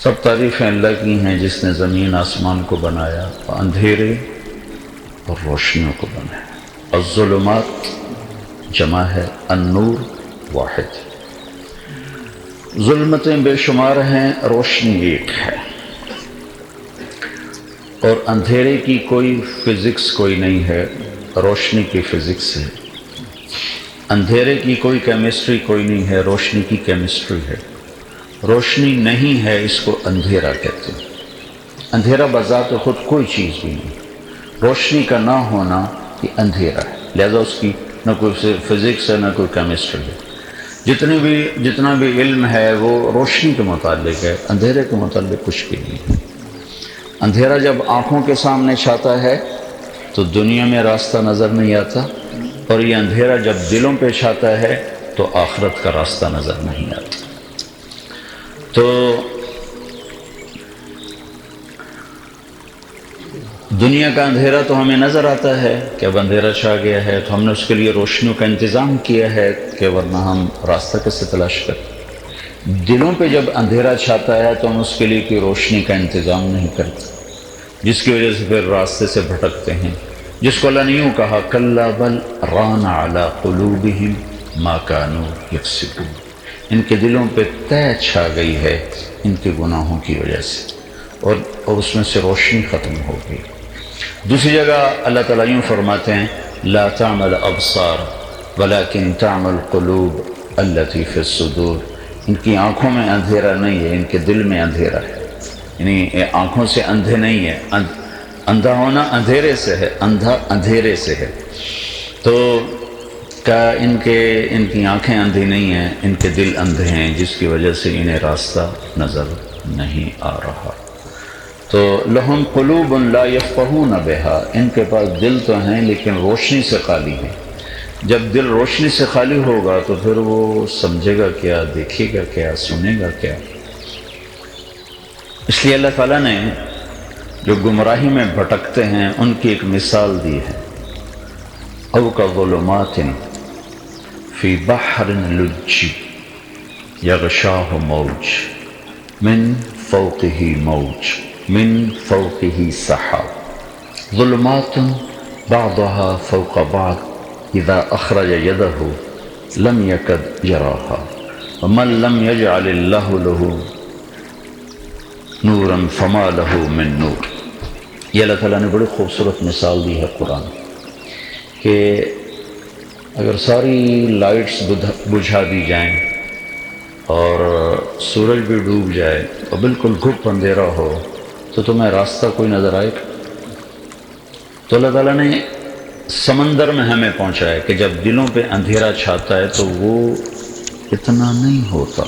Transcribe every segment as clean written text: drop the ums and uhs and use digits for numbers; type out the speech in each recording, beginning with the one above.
سب تعریفیں اللہ کی ہیں جس نے زمین آسمان کو بنایا، اندھیرے اور روشنیوں کو بنایا۔ الظلمات جمع ہے، النور واحد۔ ظلمتیں بے شمار ہیں، روشنی ایک ہے، اور اندھیرے کی کوئی فزکس کوئی نہیں ہے، روشنی کی فزکس ہے۔ اندھیرے کی کوئی کیمسٹری کوئی نہیں ہے، روشنی کی کیمسٹری ہے۔ روشنی نہیں ہے، اس کو اندھیرا کہتے ہیں۔ اندھیرا بذات خود کوئی چیز بھی نہیں، روشنی کا نہ ہونا یہ اندھیرا ہے، لہذا اس کی نہ کوئی فزکس ہے نہ کوئی کیمسٹری ہے۔ جتنا بھی علم ہے وہ روشنی کے متعلق ہے، اندھیرے کے متعلق کچھ بھی نہیں ہے۔ اندھیرا جب آنکھوں کے سامنے چھاتا ہے تو دنیا میں راستہ نظر نہیں آتا، اور یہ اندھیرا جب دلوں پہ چھاتا ہے تو آخرت کا راستہ نظر نہیں آتا۔ تو دنیا کا اندھیرا تو ہمیں نظر آتا ہے کہ اب اندھیرا چھا گیا ہے، تو ہم نے اس کے لیے روشنیوں کا انتظام کیا ہے کہ ورنہ ہم راستہ کیسے تلاش کریں۔ دلوں پہ جب اندھیرا چھاتا ہے تو ہم اس کے لیے کوئی روشنی کا انتظام نہیں کرتے، جس کی وجہ سے پھر راستے سے بھٹکتے ہیں، جس کو اللہ نے یوں کہا کلا بل ران علی قلوبہم ما کانوا یکسبون، ان کے دلوں پہ طے چھا گئی ہے ان کے گناہوں کی وجہ سے، اور اس میں سے روشنی ختم ہو گئی۔ دوسری جگہ اللہ تعالیٰ یوں فرماتے ہیں لا تعمل ابصار ولکن تعمل قلوب التی فی الصدور، ان کی آنکھوں میں اندھیرا نہیں ہے، ان کے دل میں اندھیرا ہے، یعنی آنکھوں سے اندھے نہیں ہے، اندھا ہونا اندھیرے سے ہے، اندھا اندھیرے سے ہے۔ تو کیا ان کی آنکھیں اندھی نہیں ہیں، ان کے دل اندھے ہیں، جس کی وجہ سے انہیں راستہ نظر نہیں آ رہا۔ تو لہم قلوب لا یفقہون بہا، ان کے پاس دل تو ہیں لیکن روشنی سے خالی ہیں۔ جب دل روشنی سے خالی ہوگا تو پھر وہ سمجھے گا کیا، دیکھے گا کیا، سنے گا کیا۔ اس لیے اللہ تعالیٰ نے جو گمراہی میں بھٹکتے ہیں ان کی ایک مثال دی ہے، او کظلمات فی بحر لج یغشاہ موج من فوقہ موج من فوقہ سحاب ظلمات بعضها فوق بعض اذا اخرج یدہ لم یکد یراہا ومن لم یجعل اللہ له نورا فما له من نور۔ یہ اللہ تعالیٰ نے بڑی خوبصورت مثال دی ہے قرآن کہ اگر ساری لائٹس بجھا دی جائیں اور سورج بھی ڈوب جائے اور بالکل گھپ اندھیرا ہو تو تمہیں راستہ کوئی نظر آئے گا؟ تو اللہ تعالیٰ نے سمندر میں ہمیں پہنچایا کہ جب دلوں پہ اندھیرا چھاتا ہے تو وہ اتنا نہیں ہوتا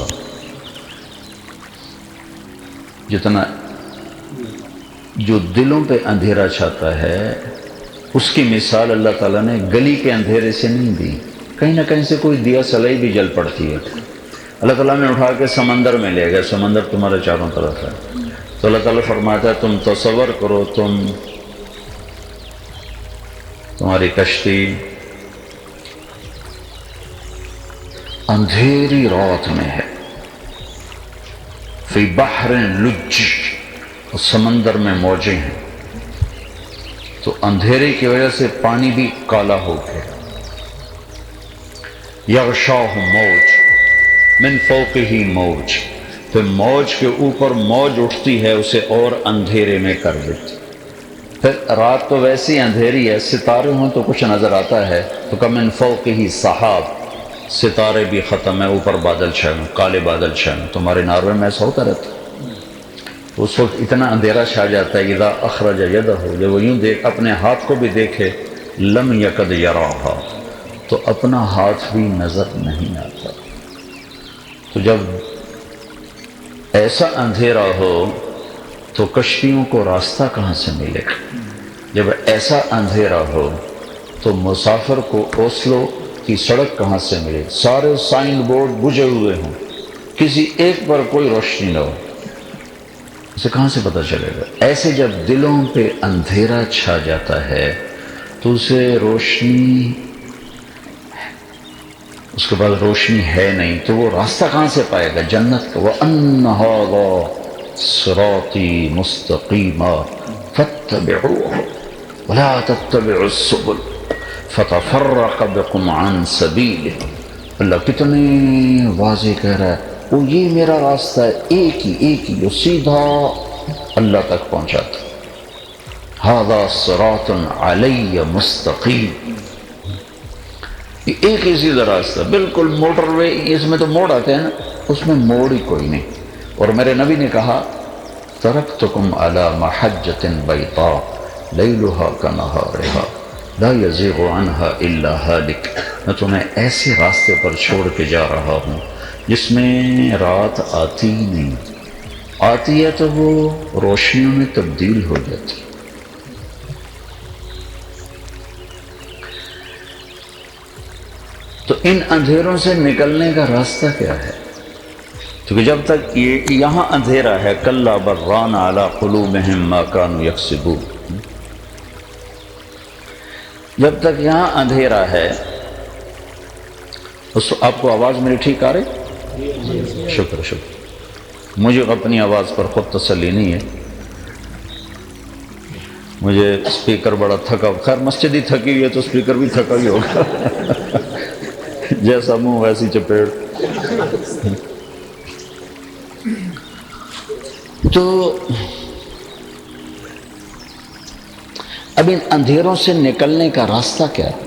جتنا جو دلوں پہ اندھیرا چھاتا ہے، اس کی مثال اللہ تعالیٰ نے گلی کے اندھیرے سے نہیں دی، کہیں نہ کہیں سے کوئی دیا سلائی بھی جل پڑتی ہے، اللہ تعالیٰ نے اٹھا کے سمندر میں لے گیا، سمندر تمہارے چاروں طرف ہے، تو اللہ تعالیٰ فرماتا ہے تم تصور کرو تمہاری کشتی اندھیری رات میں ہے، فی بحر لج، سمندر میں موجیں ہیں، تو اندھیرے کی وجہ سے پانی بھی کالا ہو گیا، یغشاہ موج من فوقہ موج، پھر موج کے اوپر موج اٹھتی ہے اسے اور اندھیرے میں کر دیتی۔ پھر رات تو ویسی اندھیری ہے، ستارے ہوں تو کچھ نظر آتا ہے، تو کہ من فوقہ سحاب، ستارے بھی ختم ہے، اوپر بادل چھائے ہوئے، کالے بادل چھائے ہوئے، تمہارے ناروے میں ایسا ہوتا رہتا ہے، اس وقت اتنا اندھیرا چھا جاتا ہے اذا اخرج یدہ، جب وہ یوں اپنے ہاتھ کو بھی دیکھے لم یکد یراہا، تو اپنا ہاتھ بھی نظر نہیں آتا۔ تو جب ایسا اندھیرا ہو تو کشتیوں کو راستہ کہاں سے ملے گا؟ جب ایسا اندھیرا ہو تو مسافر کو اوسلو کی سڑک کہاں سے ملے؟ سارے سائن بورڈ بجھے ہوئے ہوں، کسی ایک پر کوئی روشنی نہ ہو، اسے کہاں سے پتہ چلے گا؟ ایسے جب دلوں پہ اندھیرا چھا جاتا ہے تو اسے روشنی، اس کے بعد روشنی ہے نہیں، تو وہ راستہ کہاں سے پائے گا جنت کا؟ وَأَنَّ هَذَا صراطی مستقیما فاتبعوه ولا تتبعوا السبل فتفرق بكم عن سبیلہ. اللہ کتنے واضح کہہ رہا ہے، وہ یہ میرا راستہ ہے، ایک ہی جو سیدھا اللہ تک پہنچاتا. ھذا صراط علی مستقیم، یہ ایک ہی سیدھا راستہ، بالکل موٹر وے. اس میں تو موڑ آتے ہیں نا، اس میں موڑ ہی کوئی نہیں. اور میرے نبی نے کہا ترکتکم علی محجۃ بیضاء لیلھا کنہارھا لا یزیغ عنہا الا ھالک. میں تمہیں ایسے راستے پر چھوڑ کے جا رہا ہوں جس میں رات آتی ہی نہیں، آتی ہے تو وہ روشنیوں میں تبدیل ہو جاتی. تو ان اندھیروں سے نکلنے کا راستہ کیا ہے؟ کیونکہ جب تک یہاں اندھیرا ہے، کلا بران علی قلوبہم ما کانوا یکسبون، جب تک یہاں اندھیرا ہے. آپ کو آواز میری ٹھیک آ رہی؟ شکر. مجھے اپنی آواز پر خود تسلی نہیں ہے، مجھے اسپیکر بڑا تھکا، خیر مسجد ہی تھکی ہوئی ہے تو اسپیکر بھی تھکا ہی ہوگا. جیسا منہ ویسی چپیڑ. تو اب ان اندھیروں سے نکلنے کا راستہ کیا ہے؟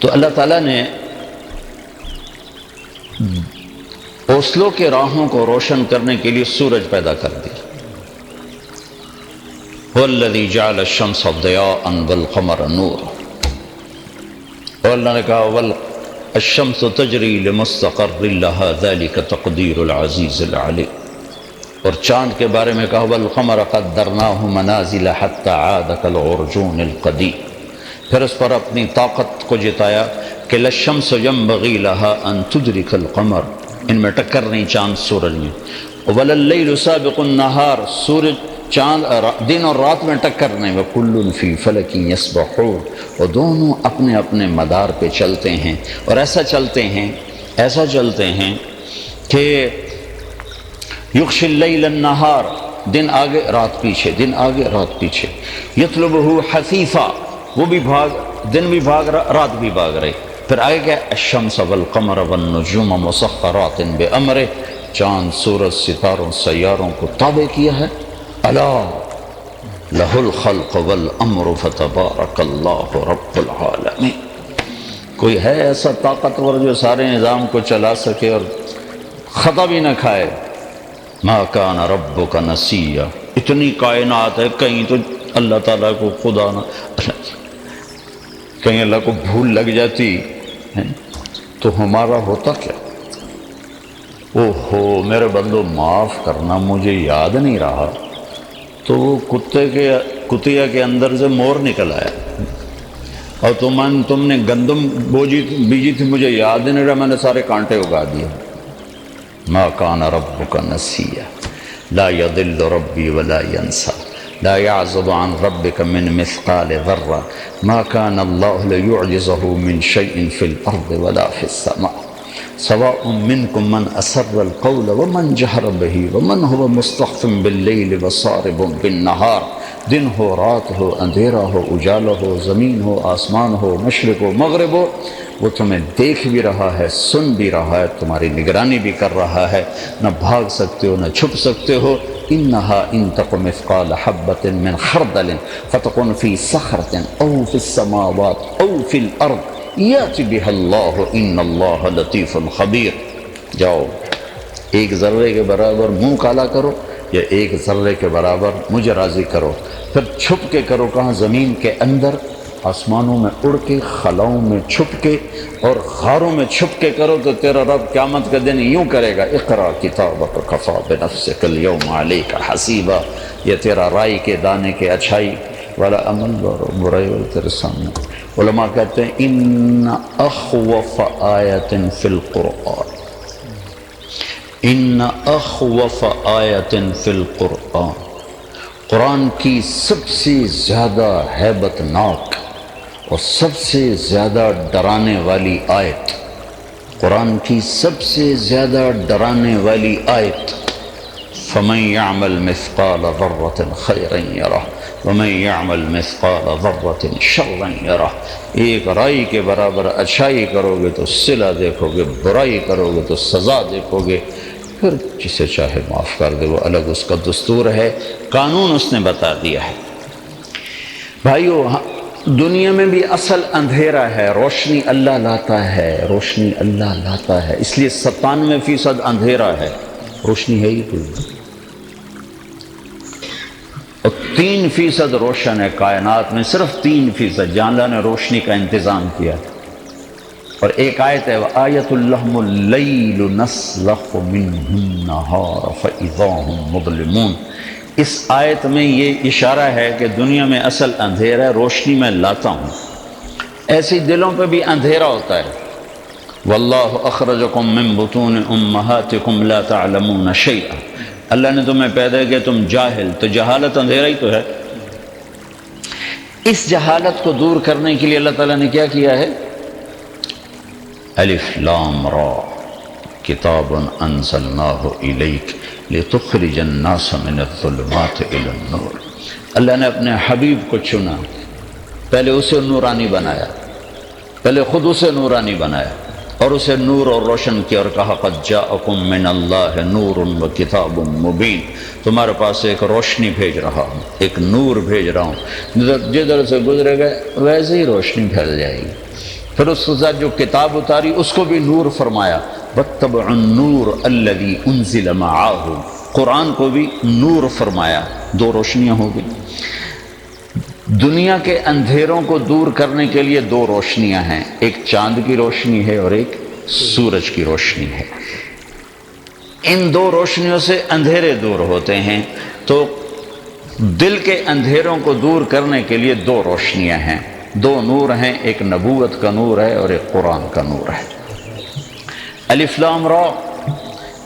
تو اللہ تعالیٰ نے اوسلو کے راہوں کو روشن کرنے کے لیے سورج پیدا کر دیا. وَالَّذِي جَعَلَ الشَّمْسَ ضِيَاءً وَالْقَمَرَ نُورًا. اور اللہ نے کہا الشَّمْسُ تَجْرِي لِمُسْتَقَرٍّ لَهَا ذَلِكَ تَقْدِيرُ الْعَزِيزِ الْعَلِيمِ. اور چاند کے بارے میں کہا وَالْقَمَرَ قَدَّرْنَاهُ مَنَازِلَ حَتَّى عَادَ كَالْعُرْجُونِ الْقَدِيمِ. پھر اس پر اپنی طاقت کو جتایا کہ لَلشَّمْسُ يَنبَغِي لَهَا أَن تُدْرِكَ الْقَمَرَ، ان میں ٹکر نہیں چاند سورج میں. وَلَلَّيْلُ سَابِقُ النَّهَارِ، سورج چاند دن اور رات میں ٹکر نہیں. وَكُلٌّ فِي فَلَكٍ يَسْبَحُونَ، اور دونوں اپنے اپنے مدار پہ چلتے ہیں. اور ایسا چلتے ہیں کہ یغشی اللیل النہار، دن آگے رات پیچھے، دن آگے رات پیچھے. یطلبہ حثیثا، وہ بھی بھاگ، دن بھی بھاگ رہا رات بھی بھاگ رہی. پھر آگے کیا الشمس والقمر والنجوم مسخرات بامرہ، چاند سورج ستاروں سیاروں کو تابع کیا ہے. الا لہ الخلق والامر فتبارک اللہ رب العالمین. کوئی ہے ایسا طاقتور جو سارے نظام کو چلا سکے اور خطا بھی نہ کھائے؟ ما کان ربک نسیا. اتنی کائنات ہے، کہیں تو اللہ تعالیٰ کو خدا نہ، کہیں اللہ کو بھول لگ جاتی تو ہمارا ہوتا کیا؟ اوہو میرے بندو معاف کرنا، مجھے یاد نہیں رہا. تو وہ کتیا کے اندر سے مور نکل آیا، اور تم نے گندم بیجی تھی، مجھے یاد نہیں رہا، میں نے سارے کانٹے اگا دیے. ما کان ربک نسیا لا یضل ربی ولا ینسا لا يعزب عن ربك من مثقال ذرة ما كان الله ليعجزه من شيء في الأرض ولا في السماء سواء منكم من أسر القول ومن جهر به ومن هو مستخف بالليل وصارب بالنهار. دن ہو رات ہو، اندھیرا ہو اجالا ہو، زمین ہو آسمان ہو، مشرق ہو مغرب ہو، وہ تمہیں دیکھ بھی رہا ہے، سن بھی رہا ہے، تمہاری نگرانی بھی کر رہا ہے. نہ بھاگ سکتے ہو نہ چھپ سکتے ہو. انہا ان تق مثقال حبۃ من خردل فتکن فی صخرۃ او فی السماوات او فی الارض یأتی بها اللہ ان اللہ لطیف خبیر. جاؤ ایک ذرے کے برابر منہ کالا کرو یا ایک ذرے کے برابر مجھے راضی کرو. پھر چھپ کے کرو، کہاں؟ زمین کے اندر، آسمانوں میں اڑ کے، خلاؤں میں چھپ کے، اور غاروں میں چھپ کے کرو تو تیرا رب قیامت کے دن یوں کرے گا اقرا کتابک کفی بنفسک الیوم علیک حسیبا. یہ تیرا رائی کے دانے کے اچھائی والا عمل اور برائی والا تیرے سامنے. علماء کہتے ہیں ان اخوف آیت فی القرآن، ان اخوف آیت فی القرآن، قرآن کی سب سے زیادہ ہیبت ناک اور سب سے زیادہ ڈرانے والی آیت قرآن کی سب سے زیادہ ڈرانے والی آیت فَمَن يَعْمَلْ مِثْقَالَ ذَرَّةٍ خَيْرًا يَرَهُ وَمَن يَعْمَلْ مِثْقَالَ ذَرَّةٍ شَرًّا يَرَهُ۔ ایک رائی کے برابر اچھائی کرو گے تو صلہ دیکھو گے، برائی کرو گے تو سزا دیکھو گے، پھر جسے چاہے معاف کر دے، وہ الگ اس کا دستور ہے، قانون اس نے بتا دیا ہے۔ بھائیو، دنیا میں بھی اصل اندھیرا ہے، روشنی اللہ لاتا ہے، روشنی اللہ لاتا ہے، اس لیے 97% اندھیرا ہے، روشنی ہے ہی کوئی، اور 3% روشن ہے کائنات میں، صرف 3%، جہاں اللہ نے روشنی کا انتظام کیا۔ اور ایک آیت ہے وَآیَةٌ لَهُمُ اللَّيْلُ نَسْلَخُ مِنْهُ النَّهَارَ فَإِذَا هُمْ مُظْلِمُونَ۔ اس آیت میں یہ اشارہ ہے کہ دنیا میں اصل اندھیرا ہے، روشنی میں لاتا ہوں۔ ایسی دلوں پہ بھی اندھیرا ہوتا ہے۔ وَاللَّهُ أَخْرَجَكُم مِّن بُطُونِ أُمَّهَاتِكُمْ لَا تَعْلَمُونَ شَيْئًا۔ اللہ نے تمہیں پیدا کیا، تم جاہل، تو جہالت اندھیرا ہی تو ہے۔ اس جہالت کو دور کرنے کے لیے اللہ تعالیٰ نے کیا کیا ہے؟ الف لام را کتاب انزلناہ الیک لتخرج الناس من الظلمات الی النور۔ اللہ نے اپنے حبیب کو چنا، پہلے اسے نورانی بنایا، پہلے خود اسے نورانی بنایا اور اسے نور اور روشن کیا، اور کہا قد جاءکم من اللہ نور و کتاب مبین، تمہارے پاس ایک روشنی بھیج رہا ہوں، ایک نور بھیج رہا ہوں، جدھر سے گزرے گئے ویسے ہی روشنی پھیل جائے گی۔ پھر اس کے ساتھ جو کتاب اتاری اس کو بھی نور فرمایا، واتبعوا النور الذی انزل معہ، قرآن کو بھی نور فرمایا، دو روشنیاں ہو گئی۔ دنیا کے اندھیروں کو دور کرنے کے لیے دو روشنیاں ہیں، ایک چاند کی روشنی ہے اور ایک سورج کی روشنی ہے۔ ان دو روشنیوں سے اندھیرے دور ہوتے ہیں۔ تو دل کے اندھیروں کو دور کرنے کے لیے دو روشنیاں ہیں، دو نور ہیں، ایک نبوت کا نور ہے اور ایک قرآن کا نور ہے۔ الف لام را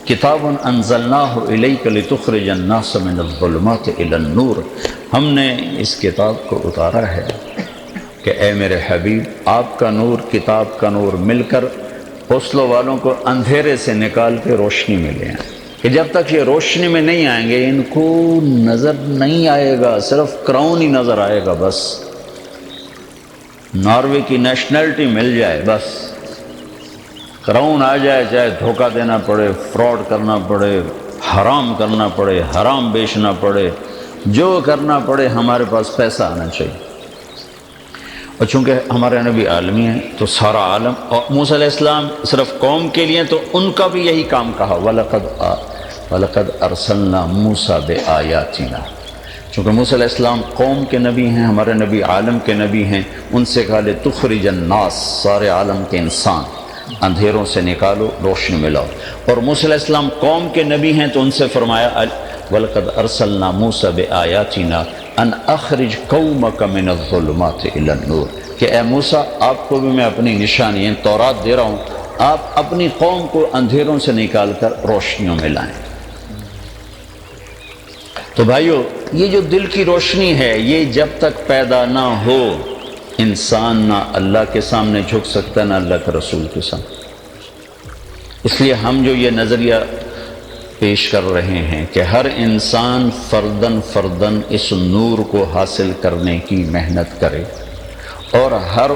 کتاب انزلناہ الیک لتخرج الناس من الظلمات الی النور۔ ہم نے اس کتاب کو اتارا ہے کہ اے میرے حبیب، آپ کا نور، کتاب کا نور مل کر اوسلو والوں کو اندھیرے سے نکال کے روشنی میں لے آئیں، کہ جب تک یہ روشنی میں نہیں آئیں گے ان کو نظر نہیں آئے گا، صرف کراؤن ہی نظر آئے گا، بس ناروے کی نیشنلٹی مل جائے، بس کراؤن آ جائے، چاہے دھوکہ دینا پڑے، فراڈ کرنا پڑے، حرام کرنا پڑے، حرام بیچنا پڑے، جو کرنا پڑے، ہمارے پاس پیسہ آنا چاہیے۔ اور چونکہ ہمارے نبی عالمی ہیں تو سارا عالم، اور موسیٰ علیہ السلام صرف قوم کے لیے تو ان کا بھی یہی کام کہا وَلَقَدْ أَرْسَلْنَا مُوسَىٰ بِآيَاتِنَا۔ چونکہ موسیٰ علیہ السلام قوم کے نبی ہیں، ہمارے نبی عالم کے نبی ہیں، ان سے کہا لِتُخْرِجَ النَّاسَ، سارے عالم کے انسان اندھیروں سے نکالو، روشنی میں لاؤ۔ اور موسیٰ علیہ السلام قوم کے نبی ہیں تو ان سے فرمایا وَلَقَدْ أَرْسَلْنَا مُوسَىٰ بِآيَاتِنَا أَنْ أَخْرِجْ قَوْمَكَ مِنَ الظُّلُمَاتِ إِلَى النُّورِ، کہ اے موسیٰ، آپ کو بھی میں اپنی نشانیاں تورات دے رہا ہوں، آپ اپنی قوم کو اندھیروں سے نکال کر روشنیوں میں لائیں۔ تو بھائیو، یہ جو دل کی روشنی ہے، یہ جب تک پیدا نہ ہو، انسان نہ اللہ کے سامنے جھک سکتا، نہ اللہ کے رسول کے سامنے۔ اس لیے ہم جو یہ نظریہ پیش کر رہے ہیں کہ ہر انسان فرداً فرداً اس نور کو حاصل کرنے کی محنت کرے، اور ہر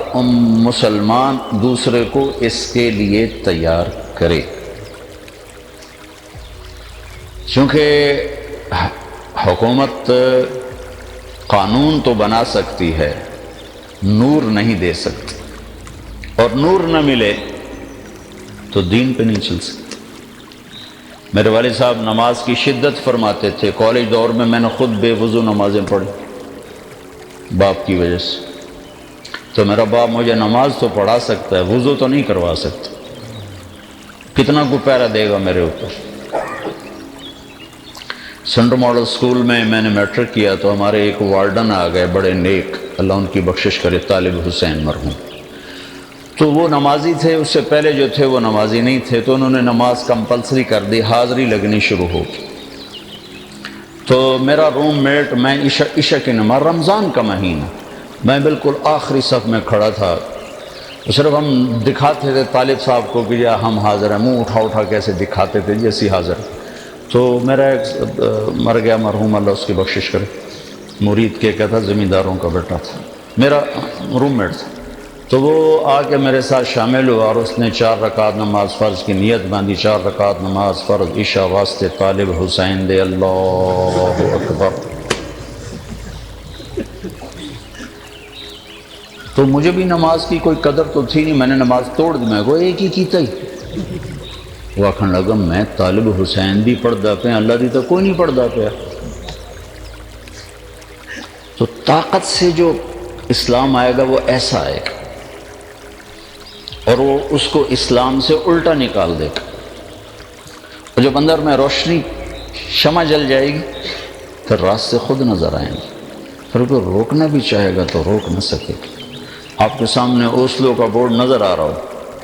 مسلمان دوسرے کو اس کے لیے تیار کرے، چونکہ حکومت قانون تو بنا سکتی ہے، نور نہیں دے سکتی، اور نور نہ ملے تو دین پہ نہیں چل سکتی۔ میرے والد صاحب نماز کی شدت فرماتے تھے، کالج دور میں میں نے خود بے وضو نمازیں پڑھی باپ کی وجہ سے، تو میرا باپ مجھے نماز تو پڑھا سکتا ہے، وضو تو نہیں کروا سکتا، کتنا کو پیرا دے گا میرے اوپر۔ سینٹر ماڈل اسکول میں نے میٹرک کیا تو ہمارے ایک وارڈن آ گئے، بڑے نیک، اللہ ان کی بخشش کرے، طالب حسین مرحوم۔ تو وہ نمازی تھے، اس سے پہلے جو تھے وہ نمازی نہیں تھے، تو انہوں نے نماز کمپلسری کر دی، حاضری لگنی شروع ہو گئی۔ تو میرا روم میٹ، میں عشاء کی نماز، رمضان کا مہینہ، میں بالکل آخری صف میں کھڑا تھا، صرف ہم دکھاتے تھے طالب صاحب کو کہ یا ہم حاضر ہیں، منہ اٹھا اٹھا کیسے دکھاتے تھے جیسی حاضر. تو میرا ایک مر گیا مرحوم، اللہ اس کی بخشش کرے، مرید کے تھا، زمینداروں کا بیٹا تھا، میرا روم میٹ تھا. تو وہ آ کے میرے ساتھ شامل ہوا اور اس نے 4 رکعت نماز فرض کی نیت باندھی. 4 رکعت نماز فرض عشاء واسطے طالب حسین دے. اللہ اکبر. تو مجھے بھی نماز کی کوئی قدر تو تھی نہیں، میں نے نماز توڑ دی. میں کو ایک ہی کیتا ہی. وہ آکھن لگا میں طالب حسین دی پڑھدا پیا، اللہ دی تو کوئی نہیں پڑھدا پیا. تو طاقت سے جو اسلام آئے گا وہ ایسا آئے گا، اور وہ اس کو اسلام سے الٹا نکال دے گا. اور جب اندر میں روشنی شمع جل جائے گی پھر راستے خود نظر آئیں گے. پھر کوئی روکنا بھی چاہے گا تو روک نہ سکے گا. آپ کے سامنے اوسلو کا بورڈ نظر آ رہا ہو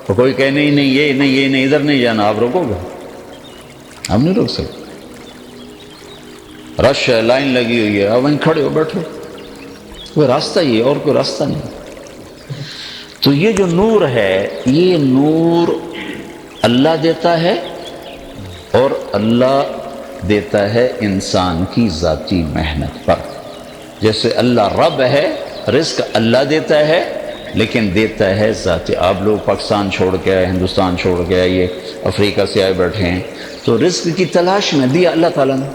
تو کوئی کہے نہیں نہیں یہ نہیں ادھر نہیں جانا، آپ روکو گے؟ آپ نہیں روک سکتے. رش ہے، لائن لگی ہوئی ہے، آپ وہیں کھڑے ہو بیٹھو. کوئی راستہ ہی ہے اور کوئی راستہ نہیں. تو یہ جو نور ہے، یہ نور اللہ دیتا ہے، اور اللہ دیتا ہے انسان کی ذاتی محنت پر. جیسے اللہ رب ہے، رزق اللہ دیتا ہے لیکن دیتا ہے ذاتی. آپ لوگ پاکستان چھوڑ کے آئے، ہندوستان چھوڑ کے آئے، یہ افریقہ سے آئے بیٹھے ہیں، تو رزق کی تلاش میں دیا اللہ تعالیٰ نے.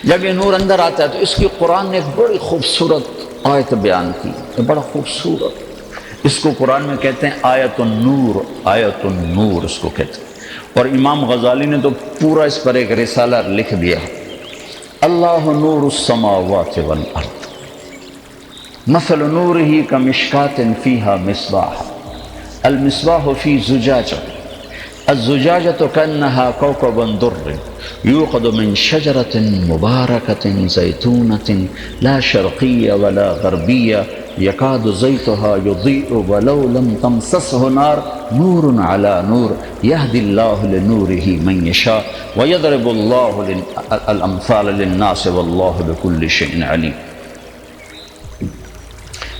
جب یہ نور اندر آتا ہے تو اس کی قرآن نے ایک بڑی خوبصورت آیت بیان کی، بڑا خوبصورت. اس کو قرآن میں کہتے ہیں آیت النور. آیت النور اس کو کہتے ہیں. اور امام غزالی نے تو پورا اس پر ایک رسالہ لکھ دیا. اللہ نور السماوات والارض مثل نورہ کمشکاۃ فیہا مصباح المصباح فی زجاجہ الزجاجۃ کأنہا کوکب در یوقد من شجرۃ مبارکۃ زیتونۃ لا شرقیہ ولا غربیہ یکاد زیتہا یضیء ولو لم تمسسہ نار نور علی نور یہدی اللہ لنورہ من یشاء ویضرب اللہ الامثال للناس واللہ بکل شیء علیم.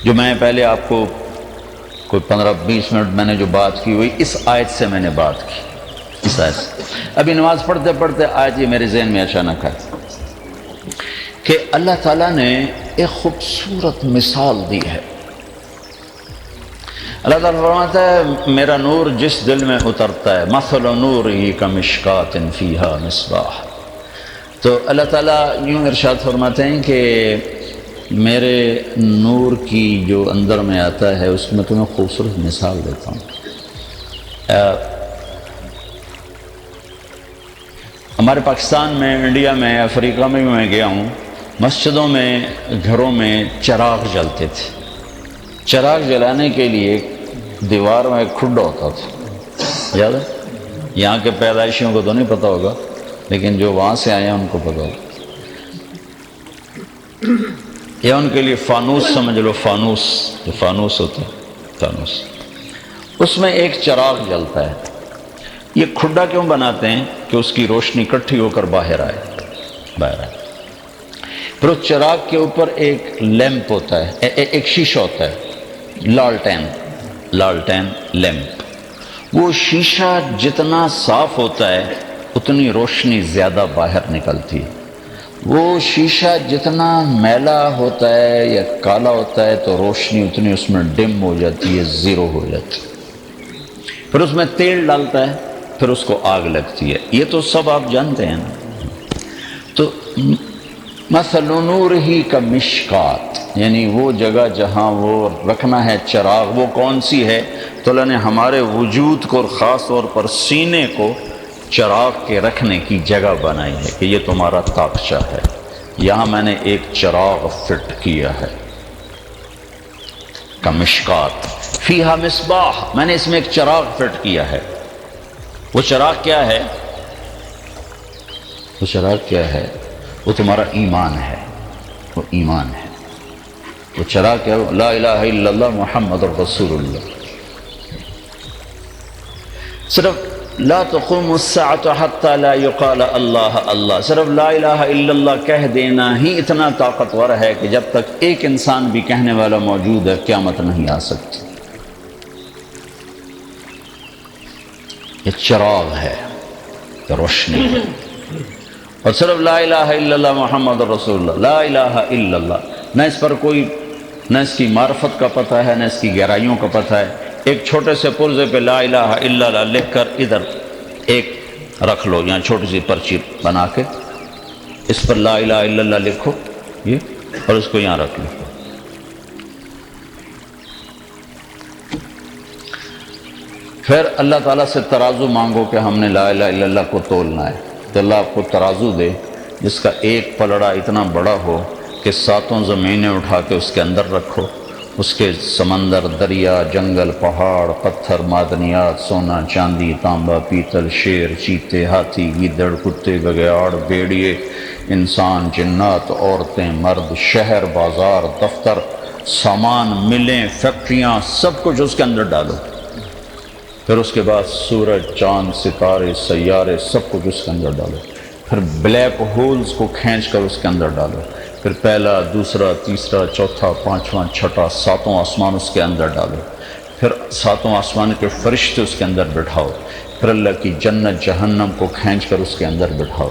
جو میں پہلے آپ کو کوئی 15-20 منٹ میں نے جو بات کی ہوئی اس آیت سے میں نے بات کی. اس آیت سے ابھی نماز پڑھتے پڑھتے آیت یہ میرے ذہن میں اچانک آئی کہ اللہ تعالیٰ نے ایک خوبصورت مثال دی ہے. اللہ تعالیٰ فرماتا ہے میرا نور جس دل میں اترتا ہے مثل نورہ کمشکاۃ فیہا مصباح. تو اللہ تعالیٰ یوں ارشاد فرماتے ہیں کہ میرے نور کی جو اندر میں آتا ہے اس میں تمہیں خوبصورت مثال دیتا ہوں. ہمارے پاکستان میں، انڈیا میں، افریقہ میں بھی میں گیا ہوں، مسجدوں میں، گھروں میں چراغ جلتے تھے. چراغ جلانے کے لیے دیوار میں ایک کھڈا ہوتا تھا، یاد ہے؟ یہاں کے پیدائشیوں کو تو نہیں پتہ ہوگا لیکن جو وہاں سے آئے ہیں ان کو پتہ ہوگا. یا ان کے لیے فانوس سمجھ لو، فانوس جو فانوس ہوتا ہے، فانوس، اس میں ایک چراغ جلتا ہے. یہ کھڈا کیوں بناتے ہیں؟ کہ اس کی روشنی اکٹھی ہو کر باہر آئے. پھر اس چراغ کے اوپر ایک لیمپ ہوتا ہے، ایک شیشہ ہوتا ہے، لالٹین لیمپ. وہ شیشہ جتنا صاف ہوتا ہے اتنی روشنی زیادہ باہر نکلتی ہے. وہ شیشہ جتنا میلا ہوتا ہے یا کالا ہوتا ہے تو روشنی اتنی اس میں ڈم ہو جاتی ہے، زیرو ہو جاتی ہے. پھر اس میں تیل ڈالتا ہے، پھر اس کو آگ لگتی ہے. یہ تو سب آپ جانتے ہیں نا. تو مثل نورہ کمشکاۃ، یعنی وہ جگہ جہاں وہ رکھنا ہے چراغ، وہ کون سی ہے؟ تو اللہ نے ہمارے وجود کو اور خاص طور پر سینے کو چراغ کے رکھنے کی جگہ بنائی ہے کہ یہ تمہارا تاقچہ ہے، یہاں میں نے ایک چراغ فٹ کیا ہے. کمشکاۃ فیہا مصباح، میں نے اس میں ایک چراغ فٹ کیا ہے. وہ چراغ کیا ہے؟ وہ چراغ کیا ہے؟ وہ تمہارا ایمان ہے. وہ ایمان ہے. وہ چراغ کیا ہے؟ لا الہ الا اللہ محمد رسول اللہ. صرف لا تقوم الساعة حتى لا يقال اللہ اللہ، صرف لا الہ الا اللہ کہہ دینا ہی اتنا طاقتور ہے کہ جب تک ایک انسان بھی کہنے والا موجود ہے قیامت نہیں آ سکتی. یہ چراغ ہے، یہ روشنی ہے۔ اور صرف لا الہ الا اللہ محمد رسول اللہ، لا الہ الا اللہ، نہ اس پر کوئی، نہ اس کی معرفت کا پتہ ہے، نہ اس کی گہرائیوں کا پتہ ہے۔ ایک چھوٹے سے پرزے پہ لا الہ الا اللہ لکھ کر ادھر ایک رکھ لو، یہاں چھوٹی سی پرچی بنا کے اس پر لا الہ الا اللہ لکھو یہ، اور اس کو یہاں رکھ لو۔ پھر اللہ تعالیٰ سے ترازو مانگو کہ ہم نے لا الہ الا اللہ کو تولنا ہے، تو اللہ آپ کو ترازو دے جس کا ایک پلڑا اتنا بڑا ہو کہ 7 زمینیں اٹھا کے اس کے اندر رکھو، اس کے سمندر، دریا، جنگل، پہاڑ، پتھر، معدنیات، سونا، چاندی، تانبا، پیتل، شیر، چیتے، ہاتھی، گیدڑ، کتے، بگیاڑ، بھیڑیے، انسان، جنات، عورتیں، مرد، شہر، بازار، دفتر، سامان، ملیں، فیکٹریاں، سب کچھ اس کے اندر ڈالو۔ پھر اس کے بعد سورج، چاند، ستارے، سیارے، سب کچھ اس کے اندر ڈالو۔ پھر بلیک ہولز کو کھینچ کر اس کے اندر ڈالو۔ پھر پہلا، دوسرا، تیسرا، چوتھا، پانچواں، چھٹا، 7 آسمان اس کے اندر ڈالو۔ پھر 7 آسمان کے فرشتے اس کے اندر بٹھاؤ۔ پھر اللہ کی جنت، جہنم کو کھینچ کر اس کے اندر بٹھاؤ۔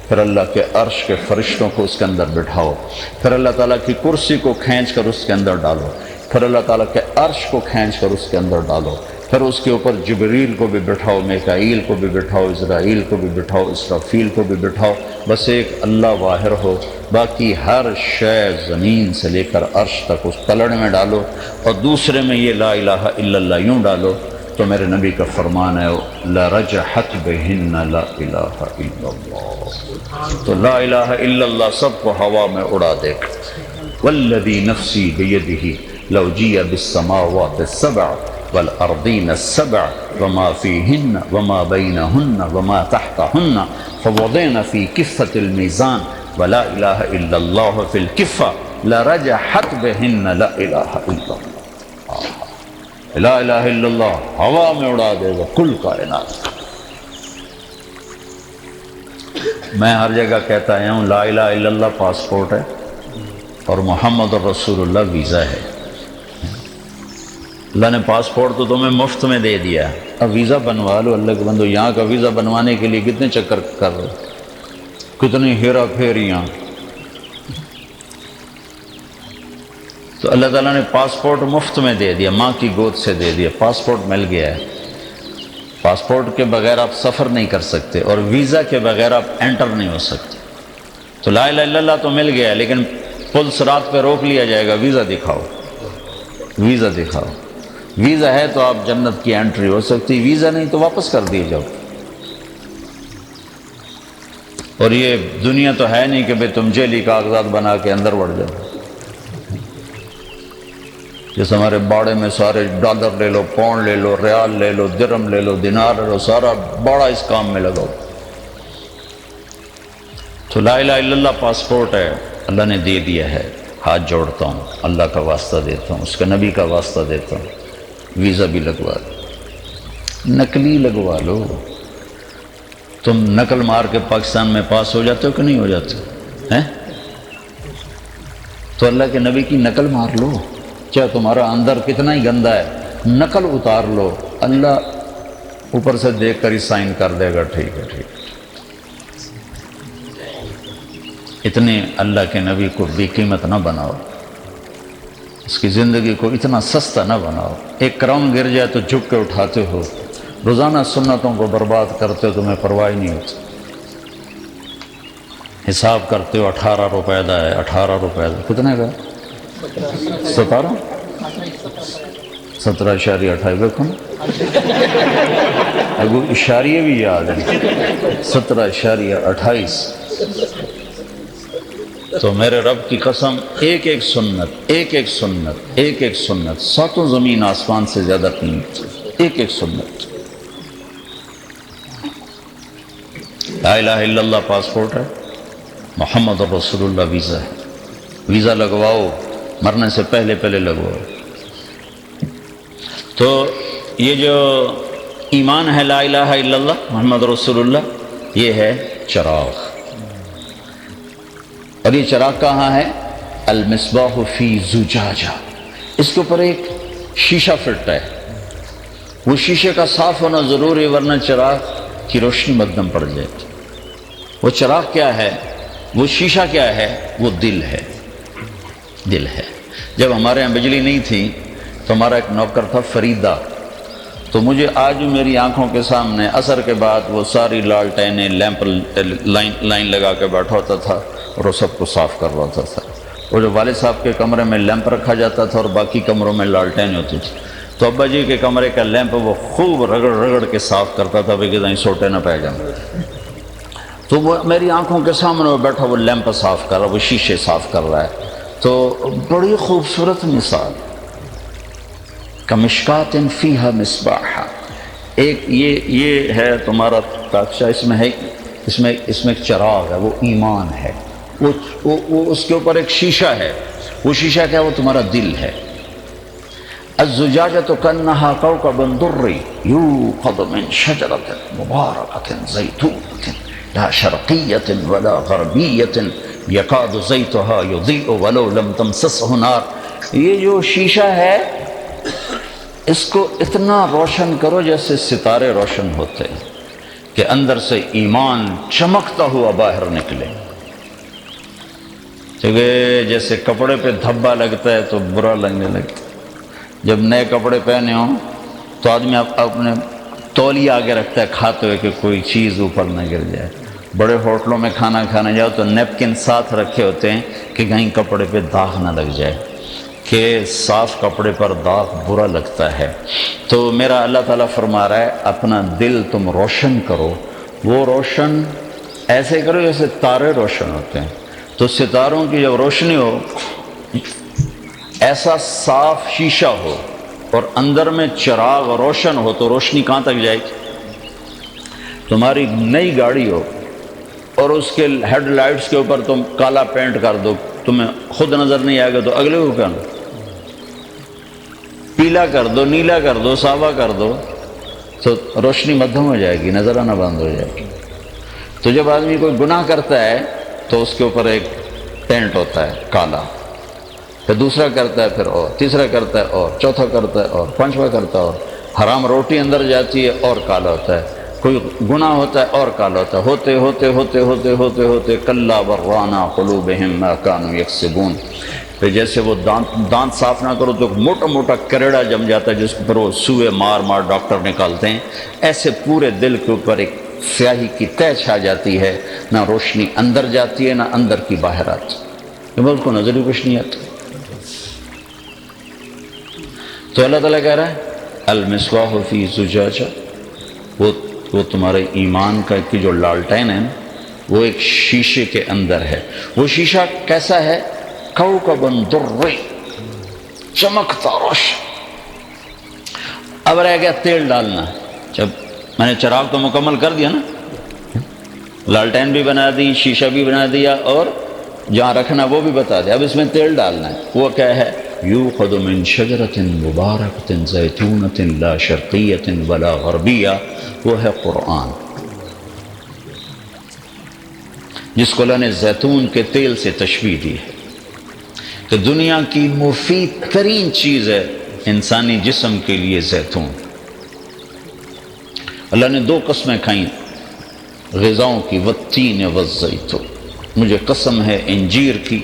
پھر اللہ کے عرش کے فرشتوں کو اس کے اندر بٹھاؤ۔ پھر اللہ تعالیٰ کی کرسی کو کھینچ کر اس کے اندر ڈالو۔ پھر اللہ تعالیٰ کے عرش کو کھینچ کر اس کے اندر ڈالو۔ پھر اس کے اوپر جبریل کو بھی بٹھاؤ، میکائیل کو بھی بٹھاؤ، اسرائیل کو بھی بٹھاؤ، اسرافیل کو بھی بٹھاؤ۔ بس ایک اللہ واحد ہو، باقی ہر شے زمین سے لے کر عرش تک اس پلڑ میں ڈالو، اور دوسرے میں یہ لا الہ الا اللہ یوں ڈالو، تو میرے نبی کا فرمان ہے لرجحت بہن لا الہ الا اللہ، تو لا الہ الا اللہ سب کو ہوا میں اڑا دے گا۔ والذی نفسی بیدہ لو جیء بالسماوات السبع والأرضين السبع وما فيهن وما بينهن وما تحتهن فوضعن في كفة الميزان ولا إله إلا الله في الكفة لرجحت بهن لا إله إلا الله۔ لا الہ الا اللہ ہوا میں اڑا دے گا کل کائنات۔ میں ہر جگہ کہتا ہوں لا الہ الا اللہ پاسپورٹ ہے اور محمد الرسول اللہ ویزا ہے۔ اللہ نے پاسپورٹ تو تمہیں مفت میں دے دیا، اب ویزا بنوا لو۔ اللہ کے بندو، یہاں کا ویزا بنوانے کے لیے کتنے چکر کر رہے، کتنی ہیرا پھیریاں۔ تو اللہ تعالیٰ نے پاسپورٹ مفت میں دے دیا، ماں کی گود سے دے دیا، پاسپورٹ مل گیا ہے۔ پاسپورٹ کے بغیر آپ سفر نہیں کر سکتے، اور ویزا کے بغیر آپ انٹر نہیں ہو سکتے۔ تو لا الہ الا اللہ تو مل گیا، لیکن پولیس رات پہ روک لیا جائے گا، ویزا دکھاؤ، ویزا دکھاؤ۔ ویزا ہے تو آپ جنت کی انٹری ہو سکتی، ویزا نہیں تو واپس کر دیے جاؤ۔ اور یہ دنیا تو ہے نہیں کہ بھئی تم جیلی کاغذات بنا کے اندر بڑھ جاؤ۔ جیسے ہمارے باڑے میں سارے ڈالر لے لو، پاؤنڈ لے لو، ریال لے لو، درہم لے لو، دینار لے لو، سارا باڑا اس کام میں لگاؤ۔ تو لا الہ الا اللہ پاسپورٹ ہے، اللہ نے دے دیا ہے۔ ہاتھ جوڑتا ہوں، اللہ کا واسطہ دیتا ہوں، اس کے نبی کا واسطہ دیتا ہوں، ویزا بھی لگوا لو، نقلی لگوا لو۔ تم نقل مار کے پاکستان میں پاس ہو جاتے ہو کہ نہیں ہو جاتے ہیں؟ تو اللہ کے نبی کی نقل مار لو، چاہے تمہارا اندر کتنا ہی گندا ہے، نقل اتار لو، اللہ اوپر سے دیکھ کر ہی سائن کر دے گا، ٹھیک ہے ٹھیک ہے۔ اتنے اللہ کے نبی کو بے قیمت نہ بناؤ، اس کی زندگی کو اتنا سستا نہ بناؤ۔ ایک کراؤن گر جائے تو جھک کے اٹھاتے ہو، روزانہ سنتوں کو برباد کرتے ہو، تمہیں پرواہ نہیں ہوتی۔ حساب کرتے ہو 18 روپے دا ہے، 18 روپے دا کتنے کا؟ 17 17.28 دیکھو نا، اگو اشاریے بھی یاد ہیں، 17.28۔ تو میرے رب کی قسم، ایک ایک سنت، ایک ایک سنت، ایک ایک سنت 7 زمین آسمان سے زیادہ قیمت، ایک ایک سنت۔ لا الہ الا اللہ پاسپورٹ ہے، محمد الرسول اللہ ویزا ہے۔ ویزا لگواؤ، مرنے سے پہلے پہلے لگواؤ۔ تو یہ جو ایمان ہے لا الہ الا اللہ محمد رسول اللہ، یہ ہے چراغ۔ اور یہ چراغ کہاں ہے؟ المصباح فی زجاجہ، اس کے اوپر ایک شیشہ فٹ ہے، وہ شیشے کا صاف ہونا ضروری، ورنہ چراغ کی روشنی مدھم پڑ جائے گی۔ وہ چراغ کیا ہے؟ وہ شیشہ کیا ہے؟ وہ دل ہے، دل ہے۔ جب ہمارے یہاں بجلی نہیں تھی تو ہمارا ایک نوکر تھا فریدہ، تو مجھے آج بھی میری آنکھوں کے سامنے عصر کے بعد وہ ساری لالٹینیں لیمپ لائن لگا کے بیٹھا ہوتا تھا اور وہ سب کو صاف کرواتا تھا۔ اور جو والد صاحب کے کمرے میں لیمپ رکھا جاتا تھا اور باقی کمروں میں لالٹین ہوتی تھی، تو ابا جی کے کمرے کا لیمپ وہ خوب رگڑ رگڑ کے صاف کرتا تھا کہ کہیں سوٹے نہ پہ جائیں۔ تو وہ میری آنکھوں کے سامنے وہ بیٹھا، وہ لیمپ صاف کر رہا، وہ شیشے صاف کر رہا ہے۔ تو بڑی خوبصورت مثال، کمشکات فیہا مصباح، ایک یہ ہے تمہارا تاکچہ، اس میں ہے، اس میں ایک چراغ ہے، وہ ایمان ہے، وہ اس کے اوپر ایک شیشہ ہے، وہ شیشہ کیا ہے؟ وہ تمہارا دل ہے۔ الزجاجۃ کانہا کوکب درّی یوقد من شجرۃ مبارکۃ زیتونۃ لا شرقیۃ ولا غربیۃ یکاد زیتھا یضیء ولو لم تمسسہ نار۔ یہ جو شیشہ ہے اس کو اتنا روشن کرو جیسے ستارے روشن ہوتے ہیں، کہ اندر سے ایمان چمکتا ہوا باہر نکلے۔ کیونکہ جیسے کپڑے پہ دھبا لگتا ہے تو برا لگنے لگتا ہے۔ جب نئے کپڑے پہنے ہوں تو آدمی اپنے تولیہ آگے رکھتا ہے کھاتے ہوئے کہ کوئی چیز اوپر نہ گر جائے۔ بڑے ہوٹلوں میں کھانا کھانے جاؤ تو نیپکن ساتھ رکھے ہوتے ہیں کہ کہیں کپڑے پہ داغ نہ لگ جائے، کہ صاف کپڑے پر داغ برا لگتا ہے۔ تو میرا اللہ تعالیٰ فرما رہا ہے اپنا دل تم روشن کرو، وہ روشن ایسے کرو جیسے تارے روشن ہوتے ہیں۔ تو ستاروں کی جب روشنی ہو، ایسا صاف شیشہ ہو اور اندر میں چراغ روشن ہو، تو روشنی کہاں تک جائے گی؟ تمہاری نئی گاڑی ہو اور اس کے ہیڈ لائٹس کے اوپر تم کالا پینٹ کر دو، تمہیں خود نظر نہیں آئے گا تو اگلے کو کیا، پیلا کر دو، نیلا کر دو، سابہ کر دو، تو روشنی مدھم ہو جائے گی، نظر آنا بند ہو جائے گی۔ تو جب آدمی کوئی گناہ کرتا ہے تو اس کے اوپر ایک پینٹ ہوتا ہے کالا، پھر دوسرا کرتا ہے، پھر اور تیسرا کرتا ہے، اور چوتھا کرتا ہے، اور پانچواں کرتا ہے، اور حرام روٹی اندر جاتی ہے اور کالا ہوتا ہے، کوئی گناہ ہوتا ہے اور کالا ہوتا ہے، ہوتے ہوتے ہوتے ہوتے ہوتے ہوتے کلا برّانا قلوبہم ما کانوا یکسبون۔ پھر جیسے وہ دانت صاف نہ کرو تو موٹا موٹا کریڑا جم جاتا ہے جس پر وہ سوئے مار مار ڈاکٹر نکالتے ہیں، ایسے پورے دل کے اوپر ایک سیاہی کی تہ چھا جاتی ہے، نہ روشنی اندر جاتی ہے نہ اندر کی باہر آتی، اس کو نظر ہی کچھ نہیں آتی۔ تو اللہ تعالیٰ کہہ رہا ہے المصباح فی زجاجہ، وہ تمہارے ایمان کا کی جو لالٹین ہے وہ ایک شیشے کے اندر ہے۔ وہ شیشہ کیسا ہے؟ کوکب درّی، چمکتا روشن۔ اب رہ گیا تیل ڈالنا۔ جب میں نے چراغ تو مکمل کر دیا نا، لالٹین بھی بنا دی، شیشہ بھی بنا دیا، اور جہاں رکھنا وہ بھی بتا دیا، اب اس میں تیل ڈالنا ہے۔ وہ کیا ہے؟ یوقد من شجرۃ مبارکۃ زیتونۃ لا شرقیۃ ولا غربیہ، وہ ہے قرآن، جس کو اللہ نے زیتون کے تیل سے تشبیہ دی ہے کہ دنیا کی مفید ترین چیز ہے انسانی جسم کے لیے زیتون۔ اللہ نے دو قسمیں کھائیں غذاؤں کی، والتین والزیتون، مجھے قسم ہے انجیر کی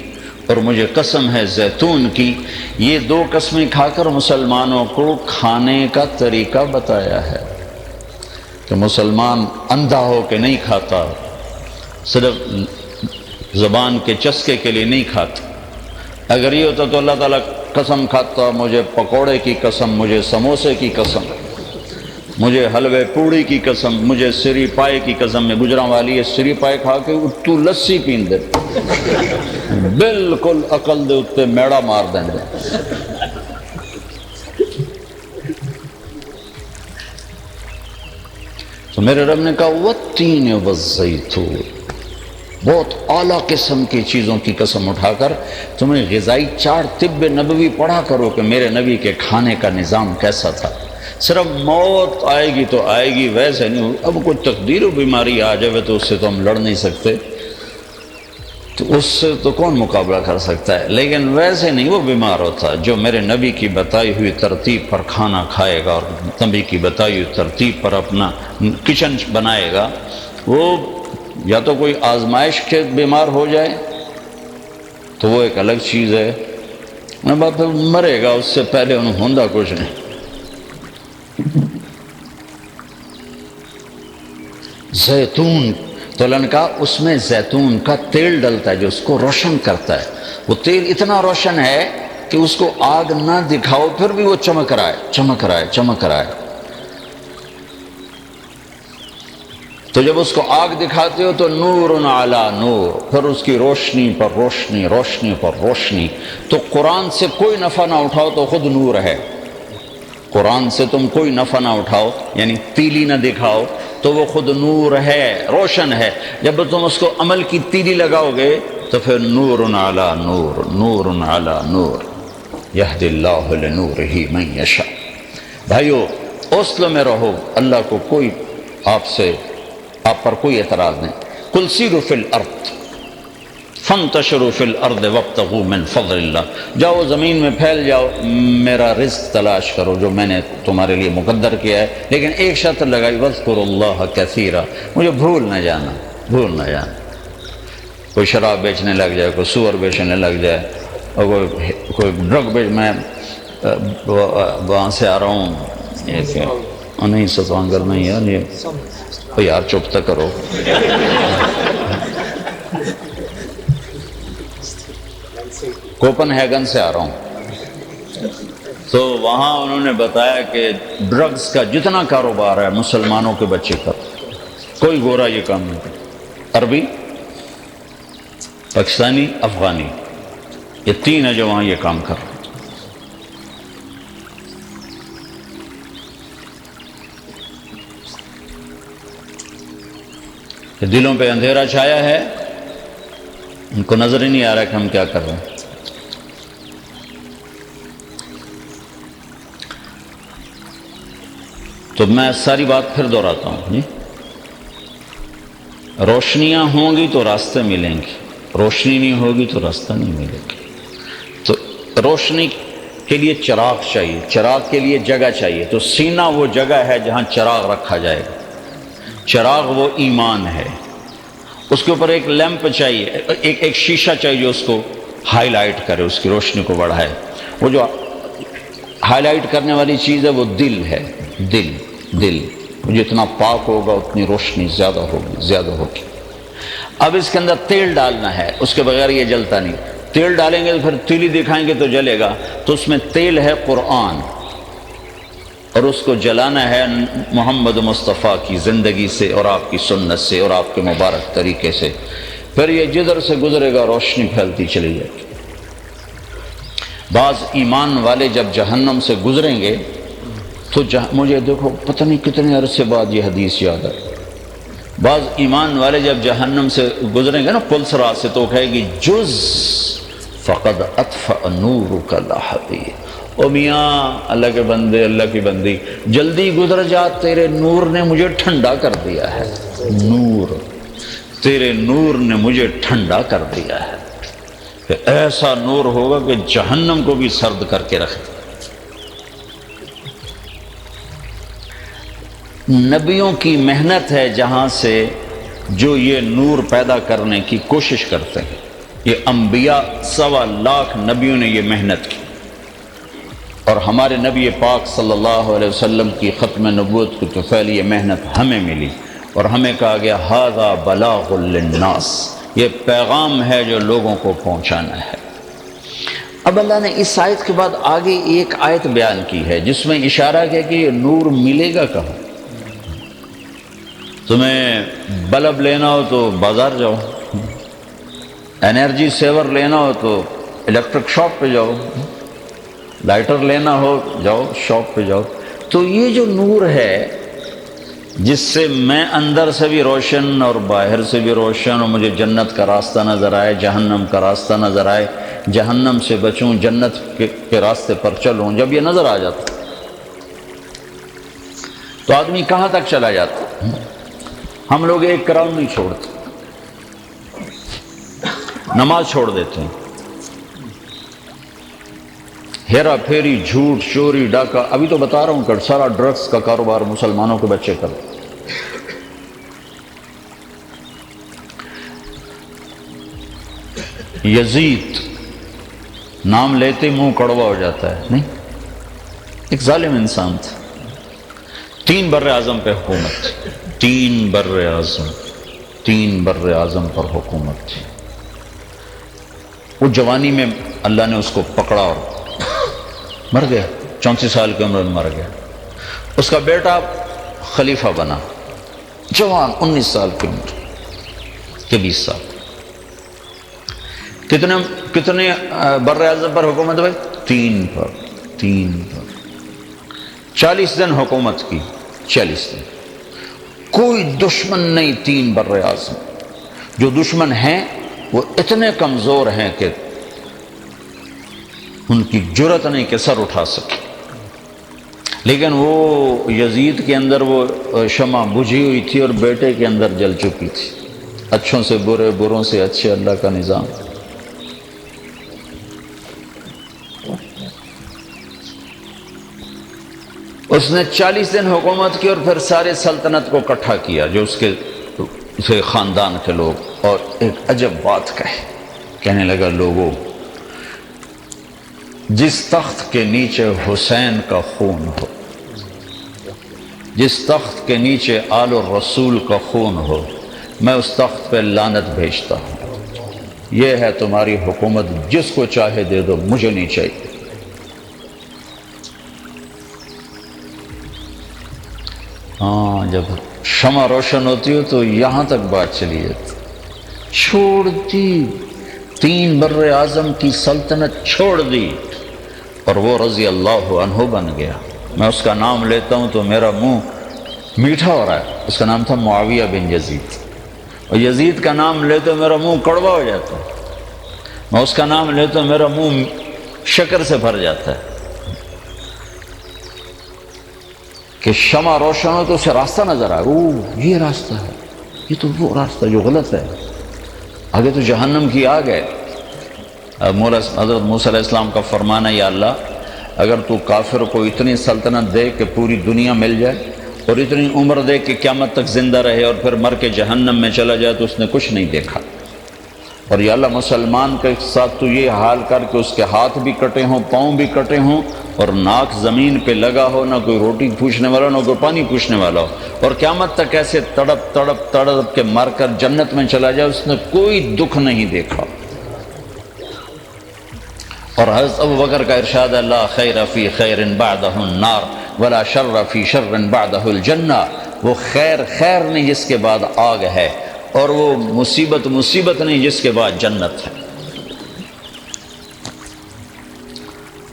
اور مجھے قسم ہے زیتون کی۔ یہ دو قسمیں کھا کر مسلمانوں کو کھانے کا طریقہ بتایا ہے کہ مسلمان اندھا ہو کے نہیں کھاتا، صرف زبان کے چسکے کے لیے نہیں کھاتا۔ اگر یہ ہوتا تو اللہ تعالیٰ قسم کھاتا، مجھے پکوڑے کی قسم، مجھے سموسے کی قسم، مجھے حلوے پوڑی کی قسم، مجھے سری پائے کی قسم۔ میں گجراں والی ہے، سری پائے کھا کے تو لسی پین دے، بالکل عقل دے اتے میڑا مار دیں دے۔ تو میرے رب نے کہا والتین والزیتون، بہت اعلیٰ قسم کی چیزوں کی قسم اٹھا کر تمہیں غذائی چارٹ طب نبوی پڑھا کرو کہ میرے نبی کے کھانے کا نظام کیسا تھا۔ صرف موت آئے گی تو آئے گی، ویسے نہیں۔ اب کوئی تقدیر و بیماری آ جائے تو اس سے تو ہم لڑ نہیں سکتے، تو اس سے تو کون مقابلہ کر سکتا ہے؟ لیکن ویسے نہیں وہ بیمار ہوتا جو میرے نبی کی بتائی ہوئی ترتیب پر کھانا کھائے گا اور نبی کی بتائی ہوئی ترتیب پر اپنا کچن بنائے گا، وہ یا تو کوئی آزمائش کے بیمار ہو جائے تو وہ ایک الگ چیز ہے، بات مرے گا، اس سے پہلے انہوں ہوندہ کچھ نہیں۔ زیتون تو لنکا اس میں زیتون کا تیل ڈلتا ہے جو اس کو روشن کرتا ہے، وہ تیل اتنا روشن ہے کہ اس کو آگ نہ دکھاؤ پھر بھی وہ چمک رہا ہے چمک رہا ہے چمک رہا ہے۔ تو جب اس کو آگ دکھاتے ہو تو نور علی نور، پھر اس کی روشنی پر روشنی، روشنی پر روشنی۔ تو قرآن سے کوئی نفع نہ اٹھاؤ تو خود نور ہے، قرآن سے تم کوئی نفع نہ اٹھاؤ یعنی تیلی نہ دکھاؤ تو وہ خود نور ہے، روشن ہے۔ جب تم اس کو عمل کی تیلی لگاؤ گے تو پھر نور علی نور، نور علی نور، یہدی اللہ لنورہ من یشاء۔ بھائیو اوصل میں رہو، اللہ کو کوئی آپ پر کوئی اعتراض نہیں۔ قل سیروا فی الارض فانتشروا فی الارض وابتغوا من فضل اللہ، جاؤ زمین میں پھیل جاؤ، میرا رزق تلاش کرو جو میں نے تمہارے لیے مقدر کیا ہے، لیکن ایک شرط لگائی، واذکروا اللہ کثیرا، مجھے بھول نہ جانا، بھول نہ جانا۔ کوئی شراب بیچنے لگ جائے، کوئی سور بیچنے لگ جائے، اور کوئی ڈرگ بیچ، میں وہاں سے آ رہا ہوں، نہیں ستوانگل نہیں یار، یہ یار چپ تک کرو۔ کوپن ہیگن سے آ رہا ہوں، تو وہاں انہوں نے بتایا کہ ڈرگز کا جتنا کاروبار ہے مسلمانوں کے بچے کا، کوئی گورا یہ کام نہیں کرتا، عربی، پاکستانی، افغانی، یہ تین ہے جو وہاں یہ کام کر رہے ہیں۔ دلوں پہ اندھیرا چھایا ہے، ان کو نظر ہی نہیں آ رہا کہ ہم کیا کر رہے ہیں۔ تو میں ساری بات پھر دہراتا ہوں، روشنیاں ہوں گی تو راستے ملیں گی، روشنی نہیں ہوگی تو راستہ نہیں ملے گی۔ تو روشنی کے لیے چراغ چاہیے، چراغ کے لیے جگہ چاہیے، تو سینہ وہ جگہ ہے جہاں چراغ رکھا جائے گا۔ چراغ وہ ایمان ہے، اس کے اوپر ایک لیمپ چاہیے، ایک شیشہ چاہیے جو اس کو ہائی لائٹ کرے، اس کی روشنی کو بڑھائے۔ وہ جو ہائی لائٹ کرنے والی چیز ہے وہ دل ہے، دل جتنا پاک ہوگا اتنی روشنی زیادہ ہوگی۔ اب اس کے اندر تیل ڈالنا ہے، اس کے بغیر یہ جلتا نہیں۔ تیل ڈالیں گے تو پھر تیلی دکھائیں گے تو جلے گا، تو اس میں تیل ہے قرآن، اور اس کو جلانا ہے محمد مصطفیٰ کی زندگی سے اور آپ کی سنت سے اور آپ کے مبارک طریقے سے، پھر یہ جدھر سے گزرے گا روشنی پھیلتی چلی جائے گی۔ بعض ایمان والے جب جہنم سے گزریں گے تو مجھے دیکھو پتہ نہیں کتنے عرصے بعد یہ حدیث یاد ہے، بعض ایمان والے جب جہنم سے گزریں گے نا پلسرات سے، تو کہے گی جز فقد اطفأ نورک لہبی، او میاں اللہ کے بندے، اللہ کی بندی، جلدی گزر جا، تیرے نور نے مجھے ٹھنڈا کر دیا ہے، نور، تیرے نور نے مجھے ٹھنڈا کر دیا ہے۔ کہ ایسا نور ہوگا کہ جہنم کو بھی سرد کر کے رکھے۔ نبیوں کی محنت ہے جہاں سے جو یہ نور پیدا کرنے کی کوشش کرتے ہیں، یہ انبیاء 1.25 لاکھ نبیوں نے یہ محنت کی، اور ہمارے نبی پاک صلی اللہ علیہ وسلم کی ختم نبوت کی طفیل یہ محنت ہمیں ملی، اور ہمیں کہا گیا ھذا بلاغ للناس، یہ پیغام ہے جو لوگوں کو پہنچانا ہے۔ اب اللہ نے اس آیت کے بعد آگے ایک آیت بیان کی ہے جس میں اشارہ کیا کہ یہ نور ملے گا کہاں۔ تمہیں بلب لینا ہو تو بازار جاؤ، انرجی سیور لینا ہو تو الیکٹرک شاپ پہ جاؤ، لائٹر لینا ہو جاؤ شاپ پہ جاؤ۔ تو یہ جو نور ہے جس سے میں اندر سے بھی روشن اور باہر سے بھی روشن، اور مجھے جنت کا راستہ نظر آئے، جہنم کا راستہ نظر آئے، جہنم سے بچوں، جنت کے راستے پر چلوں، جب یہ نظر آ جاتا تو آدمی کہاں تک چلا جاتا۔ ہم لوگ ایک کراؤن نہیں چھوڑتے، نماز چھوڑ دیتے ہیں، ہیرا پھیری، جھوٹ، چوری، ڈاکہ، ابھی تو بتا رہا ہوں کہ سارا ڈرگس کا کاروبار مسلمانوں کے بچے کرتے۔ یزید نام لیتے منہ کڑوا ہو جاتا ہے، نہیں، ایک ظالم انسان تھا، 3 بر اعظم پہ حکومت، 3 بر اعظم پر حکومت تھی۔ وہ جوانی میں اللہ نے اس کو پکڑا اور مر گیا، 34 سال کی عمر میں مر گیا۔ اس کا بیٹا خلیفہ بنا، جوان، 19 سال کی عمر کے 20 سال۔ کتنے بر اعظم پر حکومت بھائی؟ 3 پر 40 دن حکومت کی، 40 دن کوئی دشمن نہیں۔ 3 بر اعظم، جو دشمن ہیں وہ اتنے کمزور ہیں کہ ان کی جرت نہیں کہ سر اٹھا سکے، لیکن وہ یزید کے اندر وہ شمع بجھی ہوئی تھی اور بیٹے کے اندر جل چکی تھی۔ اچھوں سے برے، بروں سے اچھے، اللہ کا نظام۔ اس نے 40 دن حکومت کی اور پھر سارے سلطنت کو اکٹھا کیا، جو اس کے خاندان کے لوگ، اور ایک عجب بات کہنے لگا، لوگوں، جس تخت کے نیچے حسین کا خون ہو، جس تخت کے نیچے آل الرسول کا خون ہو، میں اس تخت پہ لعنت بھیجتا ہوں۔ یہ ہے تمہاری حکومت، جس کو چاہے دے دو، مجھے نہیں چاہیے۔ ہاں، جب شمع روشن ہوتی ہو تو یہاں تک بات چلی جاتی، چھوڑ دی، 3 بر اعظم کی سلطنت چھوڑ دی، اور وہ رضی اللہ عنہ بن گیا۔ میں اس کا نام لیتا ہوں تو میرا منہ میٹھا ہو رہا ہے۔ اس کا نام تھا معاویہ بن یزید، اور یزید کا نام لیتے ہو میرا منہ کڑوا ہو جاتا ہے، میں اس کا نام لیتا ہوں میرا منہ شکر سے بھر جاتا ہے کہ شمع روشن ہو تو اسے راستہ نظر آئے، یہ راستہ ہے، یہ تو وہ راستہ جو غلط ہے، آگے تو جہنم کی آگ ہے۔ حضرت موسیٰ علیہ السلام کا فرمانا، یا اللہ، اگر تو کافر کو اتنی سلطنت دے کہ پوری دنیا مل جائے، اور اتنی عمر دے کہ قیامت تک زندہ رہے، اور پھر مر کے جہنم میں چلا جائے، تو اس نے کچھ نہیں دیکھا۔ اور یا اللہ، مسلمان کے ساتھ تو یہ حال کر کہ اس کے ہاتھ بھی کٹے ہوں، پاؤں بھی کٹے ہوں، اور ناک زمین پہ لگا ہو، نہ کوئی روٹی پوچھنے والا، نہ کوئی پانی پوچھنے والا ہو، اور قیامت تک ایسے تڑپ کے مر کر جنت میں چلا جائے، اس نے کوئی دکھ نہیں دیکھا۔ اور حضرت ابوبکر کا ارشاد ہے، لا خیر فی خیر بعدہ النار ولا شر فی شر بعدہ الجنہ، وہ خیر نہیں جس کے بعد آگ ہے، اور وہ مصیبت نہیں جس کے بعد جنت ہے۔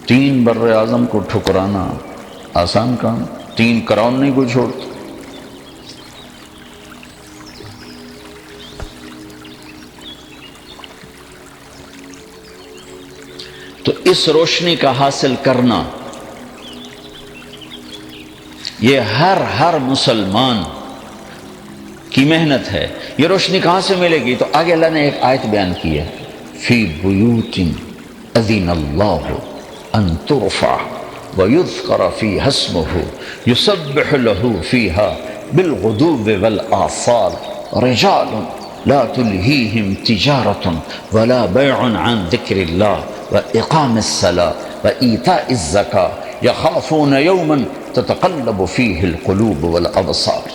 3 بر اعظم کو ٹھکرانا آسان کام، 3 کراؤن نہیں کوئی چھوڑتا۔ تو اس روشنی کا حاصل کرنا، یہ ہر مسلمان کی محنت ہے۔ یہ روشنی کہاں سے ملے گی؟ تو آگے اللہ نے ایک آیت بیان کی ہے، فی بیوت اذن اللہ ان ترفع ویذکر فیہا اسمہ یسبح لہ فیہا بالغدو والآصال رجال لا تلہیہم تجارۃ ولا بیع عن ذکر اللہ وإقام الصلاة وإيتاء الزکاة یخافون یوما تتقلب فیہ القلوب والابصار۔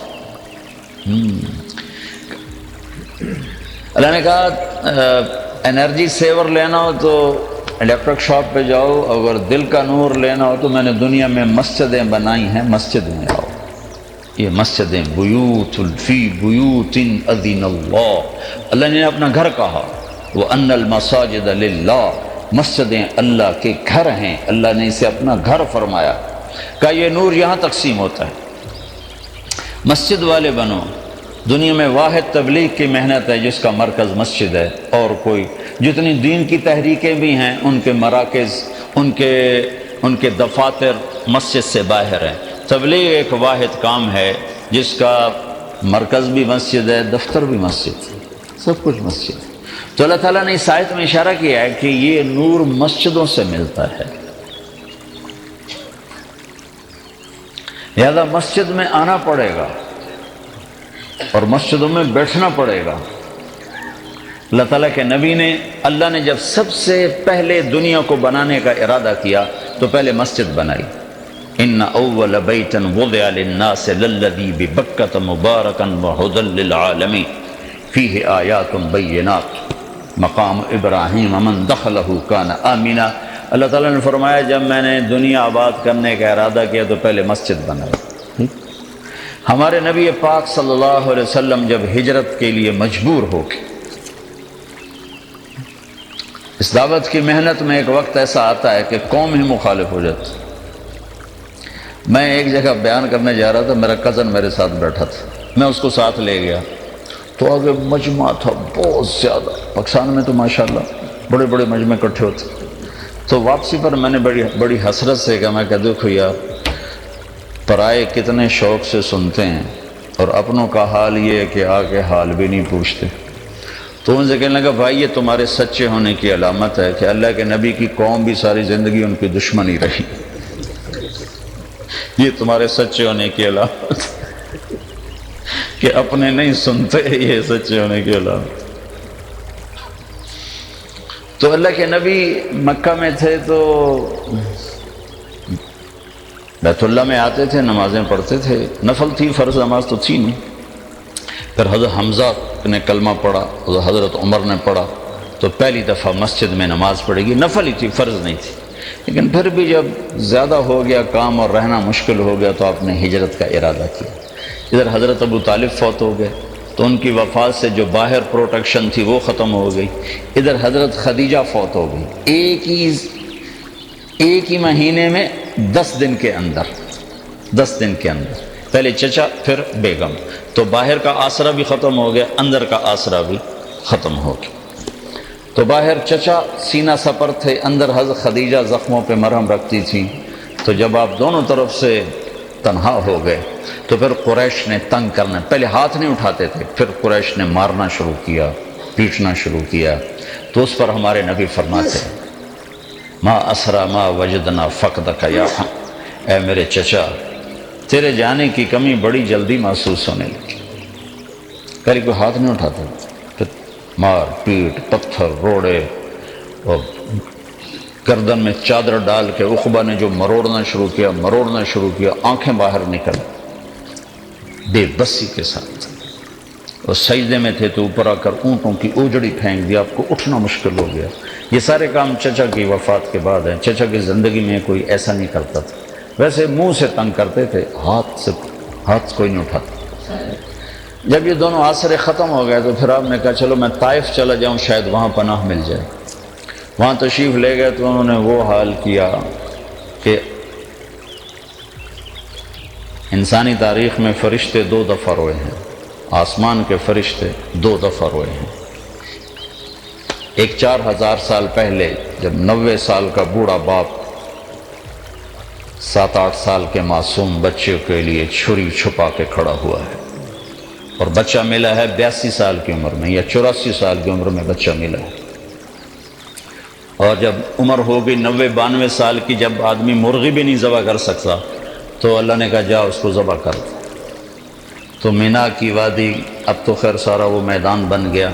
اللہ نے کہا انرجی سیور لینا ہو تو الیکٹرک شاپ پہ جاؤ، اگر دل کا نور لینا ہو تو میں نے دنیا میں مسجدیں بنائی ہیں، مسجد میں آؤ۔ یہ مسجدیں، بیوت فی بیوت اذن اللہ، اللہ نے اپنا گھر کہا، وَأَنَّ الْمَسَاجِدَ لِلَّهِ، مسجدیں اللہ کے گھر ہیں، اللہ نے اسے اپنا گھر فرمایا۔ کہ یہ نور یہاں تقسیم ہوتا ہے، مسجد والے بنو۔ دنیا میں واحد تبلیغ کی محنت ہے جس کا مرکز مسجد ہے، اور کوئی جتنی دین کی تحریکیں بھی ہیں ان کے مراکز، ان کے دفاتر مسجد سے باہر ہیں۔ تبلیغ ایک واحد کام ہے جس کا مرکز بھی مسجد ہے، دفتر بھی مسجد ہے، سب کچھ مسجد ہے۔ تو اللہ تعالیٰ نے اس آیت میں اشارہ کیا ہے کہ یہ نور مسجدوں سے ملتا ہے، لہذا مسجد میں آنا پڑے گا اور مسجدوں میں بیٹھنا پڑے گا۔ اللہ تعالیٰ کے نبی نے، اللہ نے جب سب سے پہلے دنیا کو بنانے کا ارادہ کیا تو پہلے مسجد بنائی۔ ان اول بیت وضع للناس للذی ببکۃ مبارکا وہدی للعالمین فیہ آیات بینات مقام ابراہیم من دخلہ کان آمنا۔ اللہ تعالیٰ نے فرمایا جب میں نے دنیا آباد کرنے کا ارادہ کیا تو پہلے مسجد بنائی۔ ہمارے نبی پاک صلی اللہ علیہ وسلم جب ہجرت کے لیے مجبور ہو کے، اس دعوت کی محنت میں ایک وقت ایسا آتا ہے کہ قوم ہی مخالف ہو جاتی۔ میں ایک جگہ بیان کرنے جا رہا تھا، میرا کزن میرے ساتھ بیٹھا تھا، میں اس کو ساتھ لے گیا تو آگے مجمع تھا بہت زیادہ، پاکستان میں تو ماشاءاللہ بڑے بڑے مجمع اکٹھے ہوتے۔ تو واپسی پر میں نے بڑی حسرت سے کہا، میں کہ دیکھو یار، پرائے کتنے شوق سے سنتے ہیں اور اپنوں کا حال یہ ہے کہ آگے حال بھی نہیں پوچھتے۔ تو ان سے کہنے لگا بھائی یہ تمہارے سچے ہونے کی علامت ہے کہ اللہ کے نبی کی قوم بھی ساری زندگی ان کی دشمنی رہی، یہ تمہارے سچے ہونے کی علامت کہ اپنے نہیں سنتے، یہ سچے ہونے کی علامت۔ تو اللہ کے نبی مکہ میں تھے تو بیت اللہ میں آتے تھے، نمازیں پڑھتے تھے، نفل تھی، فرض نماز تو تھی نہیں۔ پھر حضرت حمزہ نے کلمہ پڑھا، حضرت عمر نے پڑھا، تو پہلی دفعہ مسجد میں نماز پڑھے گی، نفل ہی تھی، فرض نہیں تھی۔ لیکن پھر بھی جب زیادہ ہو گیا کام اور رہنا مشکل ہو گیا تو آپ نے ہجرت کا ارادہ کیا۔ ادھر حضرت ابو طالب فوت ہو گئے تو ان کی وفات سے جو باہر پروٹیکشن تھی وہ ختم ہو گئی، ادھر حضرت خدیجہ فوت ہو گئی، ایک ہی مہینے میں 10 دن کے اندر، پہلے چچا پھر بیگم، تو باہر کا آسرا بھی ختم ہو گیا، اندر کا آسرا بھی ختم ہو گیا۔ تو باہر چچا سینہ سپر تھے، اندر حضرت خدیجہ زخموں پہ مرہم رکھتی تھیں۔ تو جب آپ دونوں طرف سے تنہا ہو گئے تو پھر قریش نے تنگ کرنا، پہلے ہاتھ نہیں اٹھاتے تھے، پھر قریش نے مارنا شروع کیا، پیٹنا شروع کیا۔ تو اس پر ہمارے نبی فرماتے ہیں ما اسرا ما وجدنا فقدک یا ہم، اے میرے چچا تیرے جانے کی کمی بڑی جلدی محسوس ہونے لگی۔ پہلے کوئی ہاتھ نہیں اٹھاتا، پھر مار پیٹ، پتھر، روڑے، اور گردن میں چادر ڈال کے عقبہ نے جو مروڑنا شروع کیا، آنکھیں باہر نکل، بے بسی کے ساتھ، اور سجدے میں تھے تو اوپر آ کر اونٹوں کی اوجڑی پھینک دی، آپ کو اٹھنا مشکل ہو گیا۔ یہ سارے کام چچا کی وفات کے بعد ہیں۔ چچا کی زندگی میں کوئی ایسا نہیں کرتا تھا، ویسے منہ سے تنگ کرتے تھے، ہاتھ کوئی نہیں اٹھاتا۔ جب یہ دونوں آسرے ختم ہو گئے تو پھر آپ نے کہا چلو میں طائف چلا جاؤں، شاید وہاں پناہ مل جائے۔ وہاں تشریف لے گئے تو انہوں نے وہ حال کیا کہ انسانی تاریخ میں فرشتے 2 دفعہ روئے ہیں، آسمان کے فرشتے 2 دفعہ روئے ہیں۔ ایک 4000 سال پہلے جب 90 سال کا بوڑھا باپ 7-8 سال کے معصوم بچے کے لیے چھری چھپا کے کھڑا ہوا ہے، اور بچہ ملا ہے 82 سال کی عمر میں یا 84 سال کی عمر میں بچہ ملا ہے۔ اور جب عمر ہو گئی 90-92 سال کی، جب آدمی مرغی بھی نہیں ذبح کر سکتا تو اللہ نے کہا جا اس کو ذبح کر دو۔ تو مینا کی وادی، اب تو خیر سارا وہ میدان بن گیا،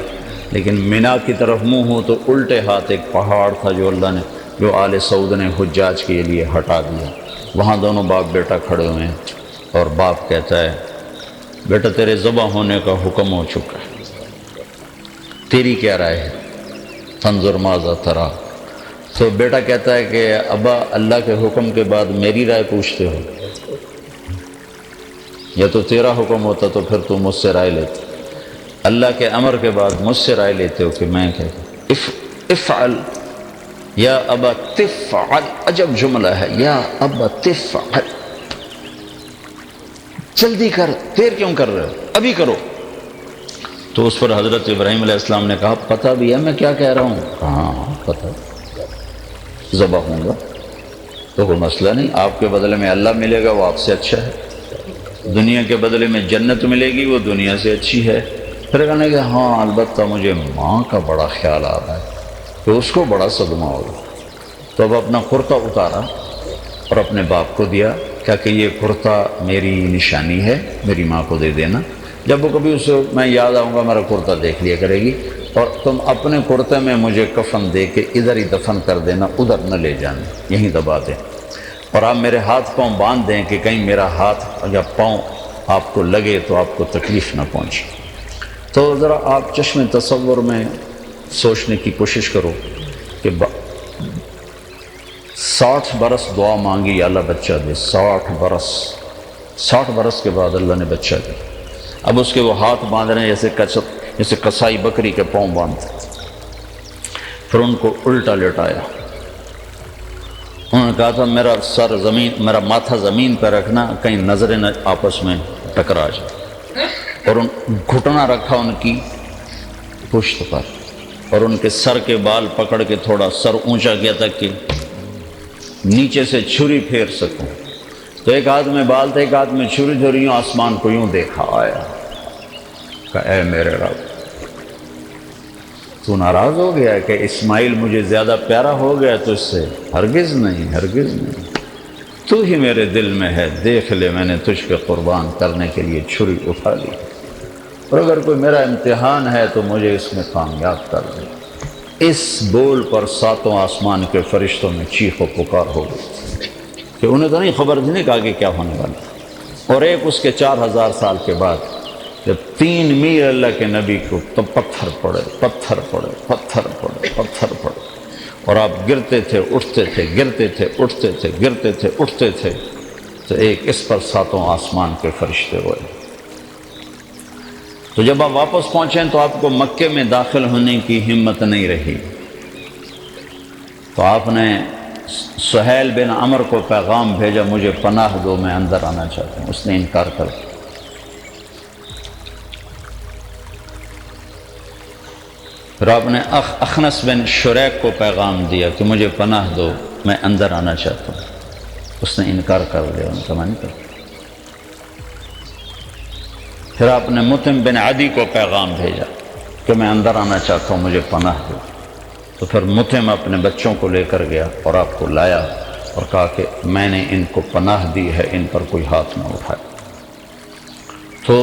لیکن مینا کی طرف منہ ہو تو الٹے ہاتھ ایک پہاڑ تھا جو اللہ نے، جو آل سعود نے حجاج کے لیے ہٹا دیا۔ وہاں دونوں باپ بیٹا کھڑے ہوئے ہیں، اور باپ کہتا ہے بیٹا تیرے ذبح ہونے کا حکم ہو چکا ہے، تیری کیا رائے ہے؟ فانظر ماذا ترى۔ تو بیٹا کہتا ہے کہ ابا اللہ کے حکم کے بعد میری رائے پوچھتے ہو، یا تو تیرا حکم ہوتا تو پھر تو مجھ سے رائے لیتے، اللہ کے امر کے بعد مجھ سے رائے لیتے ہو کہ میں کہتا افعل یا ابا تفعل۔ عجب جملہ ہے، یا ابا تفعل، جلدی کر، دیر کیوں کر رہے ہو، ابھی کرو۔ تو اس پر حضرت ابراہیم علیہ السلام نے کہا پتہ بھی ہے میں کیا کہہ رہا ہوں؟ ہاں پتہ، ذبح ہوں گا تو کوئی مسئلہ نہیں، آپ کے بدلے میں اللہ ملے گا وہ آپ سے اچھا ہے، دنیا کے بدلے میں جنت ملے گی وہ دنیا سے اچھی ہے، پھر کہنے کہ ہاں البتہ مجھے ماں کا بڑا خیال آ رہا ہے کہ اس کو بڑا صدمہ ہوگا. تو اب اپنا کرتا اتارا اور اپنے باپ کو دیا کہ یہ کرتا میری نشانی ہے، میری ماں کو دے دینا، جب وہ کبھی اسے میں یاد آؤں گا میرا کرتا دیکھ لیا کرے گی، اور تم اپنے کرتے میں مجھے کفن دے کے ادھر ہی دفن کر دینا، ادھر نہ لے جانا، یہیں دبا دیں، اور آپ میرے ہاتھ پاؤں باندھ دیں کہ کہیں میرا ہاتھ یا پاؤں آپ کو لگے تو آپ کو تکلیف نہ پہنچے. تو ذرا آپ چشم تصور میں سوچنے کی کوشش کرو کہ 60 برس دعا مانگی یا اللہ بچہ دے، 60 برس کے بعد اللہ نے بچہ دیا. اب اس کے وہ ہاتھ باندھ رہے ہیں جیسے کسائی بکری کے پاؤں باندھتے. پھر ان کو الٹا لٹایا. انہوں نے کہا تھا میرا ماتھا زمین پہ رکھنا، کہیں نظریں آپس میں ٹکرا جائے، اور گھٹنا رکھا ان کی پشت پر، اور ان کے سر کے بال پکڑ کے تھوڑا سر اونچا کیا تک کہ نیچے سے چھری پھیر سکوں. تو ایک ہاتھ میں بال تھے، ایک ہاتھ میں چھری تھی، اور یوں آسمان کو یوں دیکھا آیا کہ اے میرے رب، تو ناراض ہو گیا کہ اسماعیل مجھے زیادہ پیارا ہو گیا تو اس سے؟ ہرگز نہیں، ہرگز نہیں، تو ہی میرے دل میں ہے، دیکھ لے میں نے تجھ کے قربان کرنے کے لیے چھری اٹھا لی، اور اگر کوئی میرا امتحان ہے تو مجھے اس میں کامیاب کر دے. اس بول پر 7 آسمان کے فرشتوں میں چیخ و پکار ہو گئی کہ انہیں تو نہیں خبر تھی کہ آگے کیا ہونے والا. اور ایک اس کے 4000 سال کے بعد جب 3 میل اللہ کے نبی کو تو پتھر پڑے، پتھر پڑے، پتھر پڑے، پتھر پڑے، اور آپ گرتے تھے اٹھتے تھے، گرتے تھے اٹھتے تھے، گرتے تھے اٹھتے تھے، تو ایک اس پر 7 آسمان کے فرشتے ہوئے. تو جب آپ واپس پہنچیں تو آپ کو مکے میں داخل ہونے کی ہمت نہیں رہی، تو آپ نے سہیل بن عمر کو پیغام بھیجا مجھے پناہ دو، میں اندر آنا چاہتا ہوں. اس نے انکار کر دیا. پھر آپ نے اخنس بن شریک کو پیغام دیا کہ مجھے پناہ دو، میں اندر آنا چاہتا ہوں. اس نے انکار کر دیا، ان کا نہیں کرتا. پھر آپ نے مطعم بن عدی کو پیغام بھیجا کہ میں اندر آنا چاہتا ہوں، مجھے پناہ دو. تو پھر مطعم اپنے بچوں کو لے کر گیا اور آپ کو لایا اور کہا کہ میں نے ان کو پناہ دی ہے، ان پر کوئی ہاتھ نہ اٹھائے. تو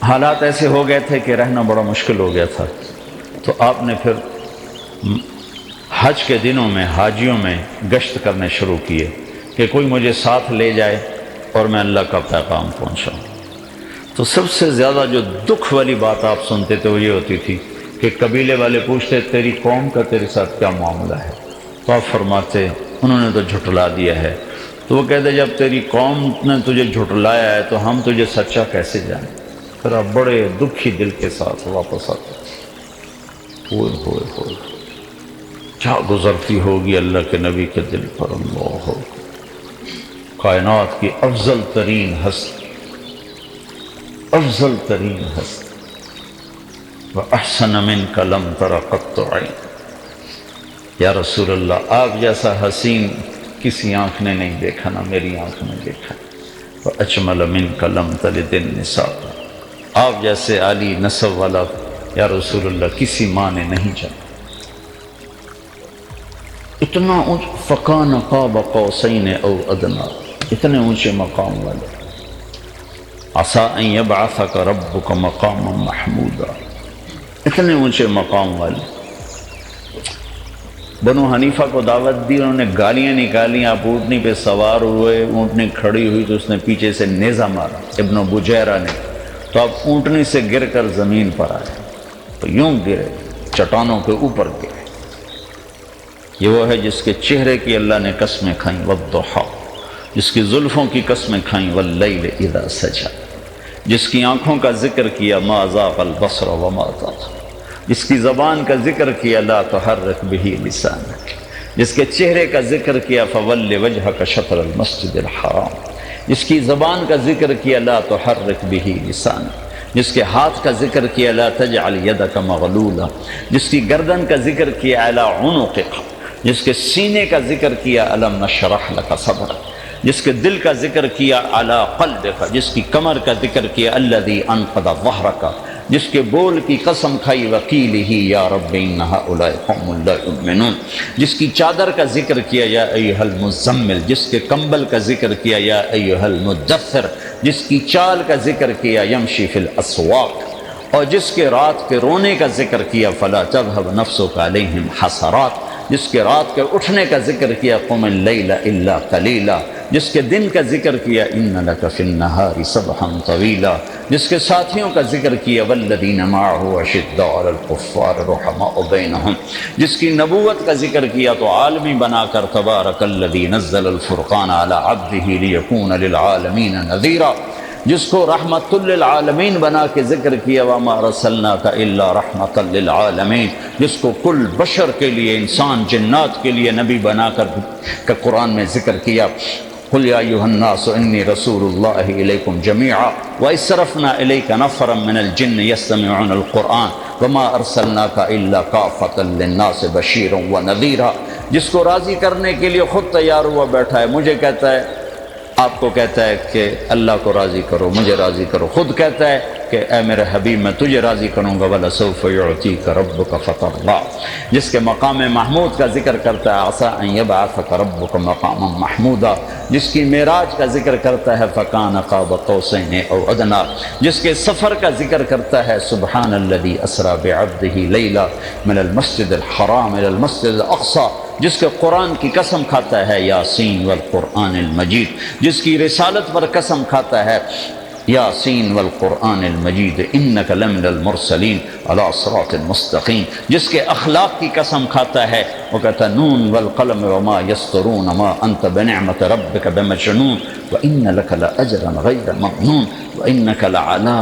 حالات ایسے ہو گئے تھے کہ رہنا بڑا مشکل ہو گیا تھا. تو آپ نے پھر حج کے دنوں میں حاجیوں میں گشت کرنے شروع کیے کہ کوئی مجھے ساتھ لے جائے اور میں اللہ کا پیغام پہنچاؤں. تو سب سے زیادہ جو دکھ والی بات آپ سنتے تھے وہ یہ ہوتی تھی کہ قبیلے والے پوچھتے تیری قوم کا تیرے ساتھ کیا معاملہ ہے؟ تو آپ فرماتے انہوں نے تو جھٹلا دیا ہے. تو وہ کہتے جب تیری قوم نے تجھے جھٹلایا ہے تو ہم تجھے سچا کیسے جانیں؟ پھر آپ بڑے دکھی دل کے ساتھ واپس آتے. ہوئے ہوئے ہوئے کیا گزرتی ہوگی اللہ کے نبی کے دل پر. اللہ ہو، کائنات کی افضل ترین ہستی، افضل ترین ہستی، وَأَحْسَنَ مِنْكَ لَمْ تَرَ قَطُّ عَيْنٌ. یا رسول اللہ، آپ جیسا حسین کسی آنکھ نے نہیں دیکھا، نہ میری آنکھ نے دیکھا. وَأَجْمَلَ مِنْكَ لَمْ تَلِدِ النِّسَاءُ. آپ جیسے عالی نسب والا یا رسول اللہ کسی ماں نے نہیں جانا. اتنا فَكَانَ قَابَ قَوْسَيْنِ أَوْ أَدْنَىٰ، اتنے اونچے مقام والے. عَسَىٰ أَن يَبْعَثَكَ رَبُّكَ مَقَامًا مَحْمُودًا، اتنے اونچے مقام والے. بنو حنیفہ کو دعوت دی، انہوں نے گالیاں نکالی. آپ اونٹنی پہ سوار ہوئے، اونٹنی کھڑی ہوئی تو اس نے پیچھے سے نیزہ مارا ابن بجیرہ نے، تو آپ اونٹنی سے گر کر زمین پر آئے. تو یوں گرے، چٹانوں کے اوپر گرے. یہ وہ ہے جس کے چہرے کی اللہ نے قسمیں کھائیں، والضحیٰ، جس کی زلفوں کی قسمیں کھائیں، واللیل اذا سجا، جس کی آنکھوں کا ذکر کیا ما ذاق البصر وما طغى، جس کی زبان کا ذکر کیا لا تحرک بہ لسانک، جس کے چہرے کا ذکر کیا فول وجہک شطر المسجد الحرام، جس کی زبان کا ذکر کیا لا تحرک بہ لسانک، جس کے ہاتھ کا ذکر کیا لا تجعل یدک مغلولہ، جس کی گردن کا ذکر کیا علی عنقک، جس کے سینے کا ذکر کیا الم نشرح لک صدرک، جس کے دل کا ذکر کیا علی قلبک، جس کی کمر کا ذکر کیا الذی انقض ظہرک، جس کے بول کی قسم کھائی وقیلہ یا رب ان ہؤلاء قوم لا یؤمنون، جس کی چادر کا ذکر کیا یا ایھا المزمل، جس کے کمبل کا ذکر کیا یا ایھا المدثر، جس کی چال کا ذکر کیا یمشی فی الاسواق، اور جس کے رات کے رونے کا ذکر کیا فلا تذهب نفسك علیہم حسرات، جس کے رات کے اٹھنے کا ذکر کیا قم اللیل الا قلیلا، جس کے دن کا ذکر کیا ان لک فی النہار سبحا طویلا، جس کے ساتھیوں کا ذکر کیا والذین معه اشداء علی الکفار رحماء بینہم، جس کی نبوت کا ذکر کیا تو عالمی بنا کر تبارک الذی نزل الفرقان علی عبدہ لیکون للعالمین نذیرا، جس کو رحمت للعالمین بنا کے ذکر کیا وما ارسلناک الا رحمتا للعالمین، جس کو کل بشر کے لیے، انسان جنات کے لیے نبی بنا کر قرآن میں ذکر کیا قل یا ایھا الناس انی رسول اللہ الیکم جمیعا وإذ صرفنا الیک نفرا من الجن یستمعون القرآن وما ارسلناک الا کافۃ للناس بشیرا ونذیرا، جس کو راضی کرنے کے لیے خود تیار ہوا بیٹھا ہے، مجھے کہتا ہے، آپ کو کہتا ہے کہ اللہ کو راضی کرو، مجھے راضی کرو، خود کہتا ہے کہ اے میرے حبیب میں تجھے راضی کروں گا وَلَسَوْفَ يُعْطِيكَ رَبُّكَ فَتَرْضَىٰ، جس کے مقام محمود کا ذکر کرتا ہے عَسَىٰ أَن يَبْعَثَكَ رَبُّكَ مَقَامًا مَحْمُودًا، جس کی معراج کا ذکر کرتا ہے فَكَانَ قَابَ قَوْسَيْنِ أَوْ أَدْنَىٰ، جس کے سفر کا ذکر کرتا ہے سبحان الذي أسرى بعبده ليلا من المسجد الحرام إلى المسجد الأقصى، جس کے قرآن کی قسم کھاتا ہے یاسین والقرآن المجید، جس کی رسالت پر قسم کھاتا ہے یاسین والقرآن المجید انک لمن المرسلین علی صراط مستقیم، جس کے اخلاق کی قسم کھاتا ہے، وہ کہتا نون والقلم وما یسطرون ما انت بنعمت ربک بمجنون وان لک لاجرا غیر ممنون وانک لعلی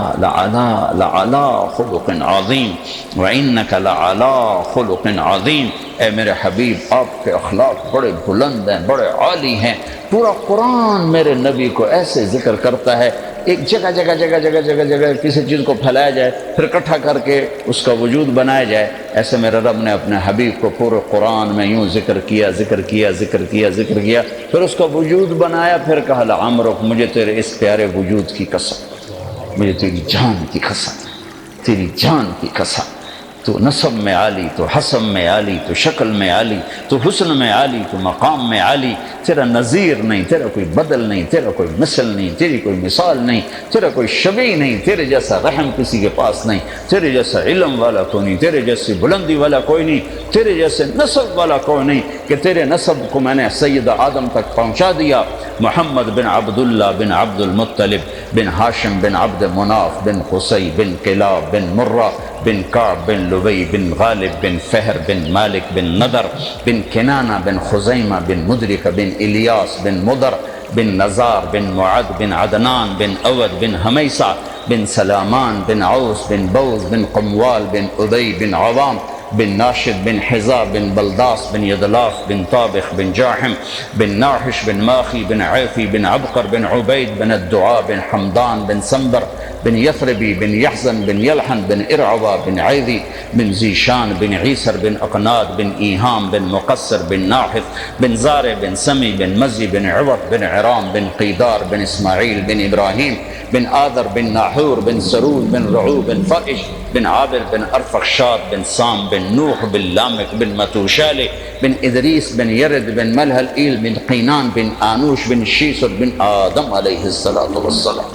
خلق عظیم وانک لعلی خلق عظیم، اے میرے حبیب آپ کے اخلاق بڑے بلند ہیں، بڑے عالی ہیں۔ پورا قرآن میرے نبی کو ایسے ذکر کرتا ہے، ایک جگہ جگہ جگہ جگہ جگہ جگہ کسی چیز کو پھیلایا جائے پھر اکٹھا کر کے اس کا وجود بنایا جائے، ایسے میرے رب نے اپنے حبیب کو پورے قرآن میں یوں ذکر کیا ذکر کیا ذکر کیا ذکر کیا، پھر اس کا وجود بنایا، پھر کہا لعمرک مجھے تیرے اس پیارے وجود کی قسم، مجھے تیری جان کی قسم، تیری جان کی قسم، تو نسب میں عالی، تو حسب میں عالی، تو شکل میں عالی، تو حسن میں عالی، تو مقام میں عالی، تیرا نظیر نہیں، تیرا کوئی بدل نہیں، تیرا کوئی مثل نہیں، تیری کوئی مثال نہیں، تیرا کوئی شبیہ نہیں، تیرے جیسا رحم کسی کے پاس نہیں، تیرے جیسا علم والا کوئی نہیں، تیرے جیسی بلندی والا کوئی نہیں، تیرے جیسے نسب والا کوئی نہیں کہ تیرے نسب کو میں نے سیدہ آدم تک پہنچا دیا، محمد بن عبداللہ بن عبد المطلب بن ہاشم بن عبد مناف بن قصی بن کلاب بن مرہ بن کعب بن لبی بن غالب بن فہر بن مالک بن نضر بن کنانہ بن خزیمہ بن مدرک بن الیاس بن مدر بن نزار بن معد بن عدنان بن اود بن حمیسہ بن سلامان بن عوس بن بوز بن قموال بن ادی بن عوام بن ناشد بن حزا بن بلداس بن یدلاف بن طابخ بن جاحم بن ناحش بن ماخی بن عیفی بن عبقر بن عبید بن الدعاء بن حمدان بن سنبر بن یثربی بن یحزن بن یلحن بن ارعوا بن عیدی بن زیشان بن عیسر بن اقناد بن ایہام بن مقصر بن ناحف بن زارع بن سمی بن مزی بن عوض بن عرام بن قیدار بن اسماعیل بن ابراہیم بن آذر بن ناحور بن سرول بن رعو بن فرش بن عابر بن ارفخشاد بن سام بن نوح بن لامک بن متوشالح بن ادریس بن یرد بن ملہل ایل بن قینان بن آنوش بن شیسر بن آدم علیہ السلام۔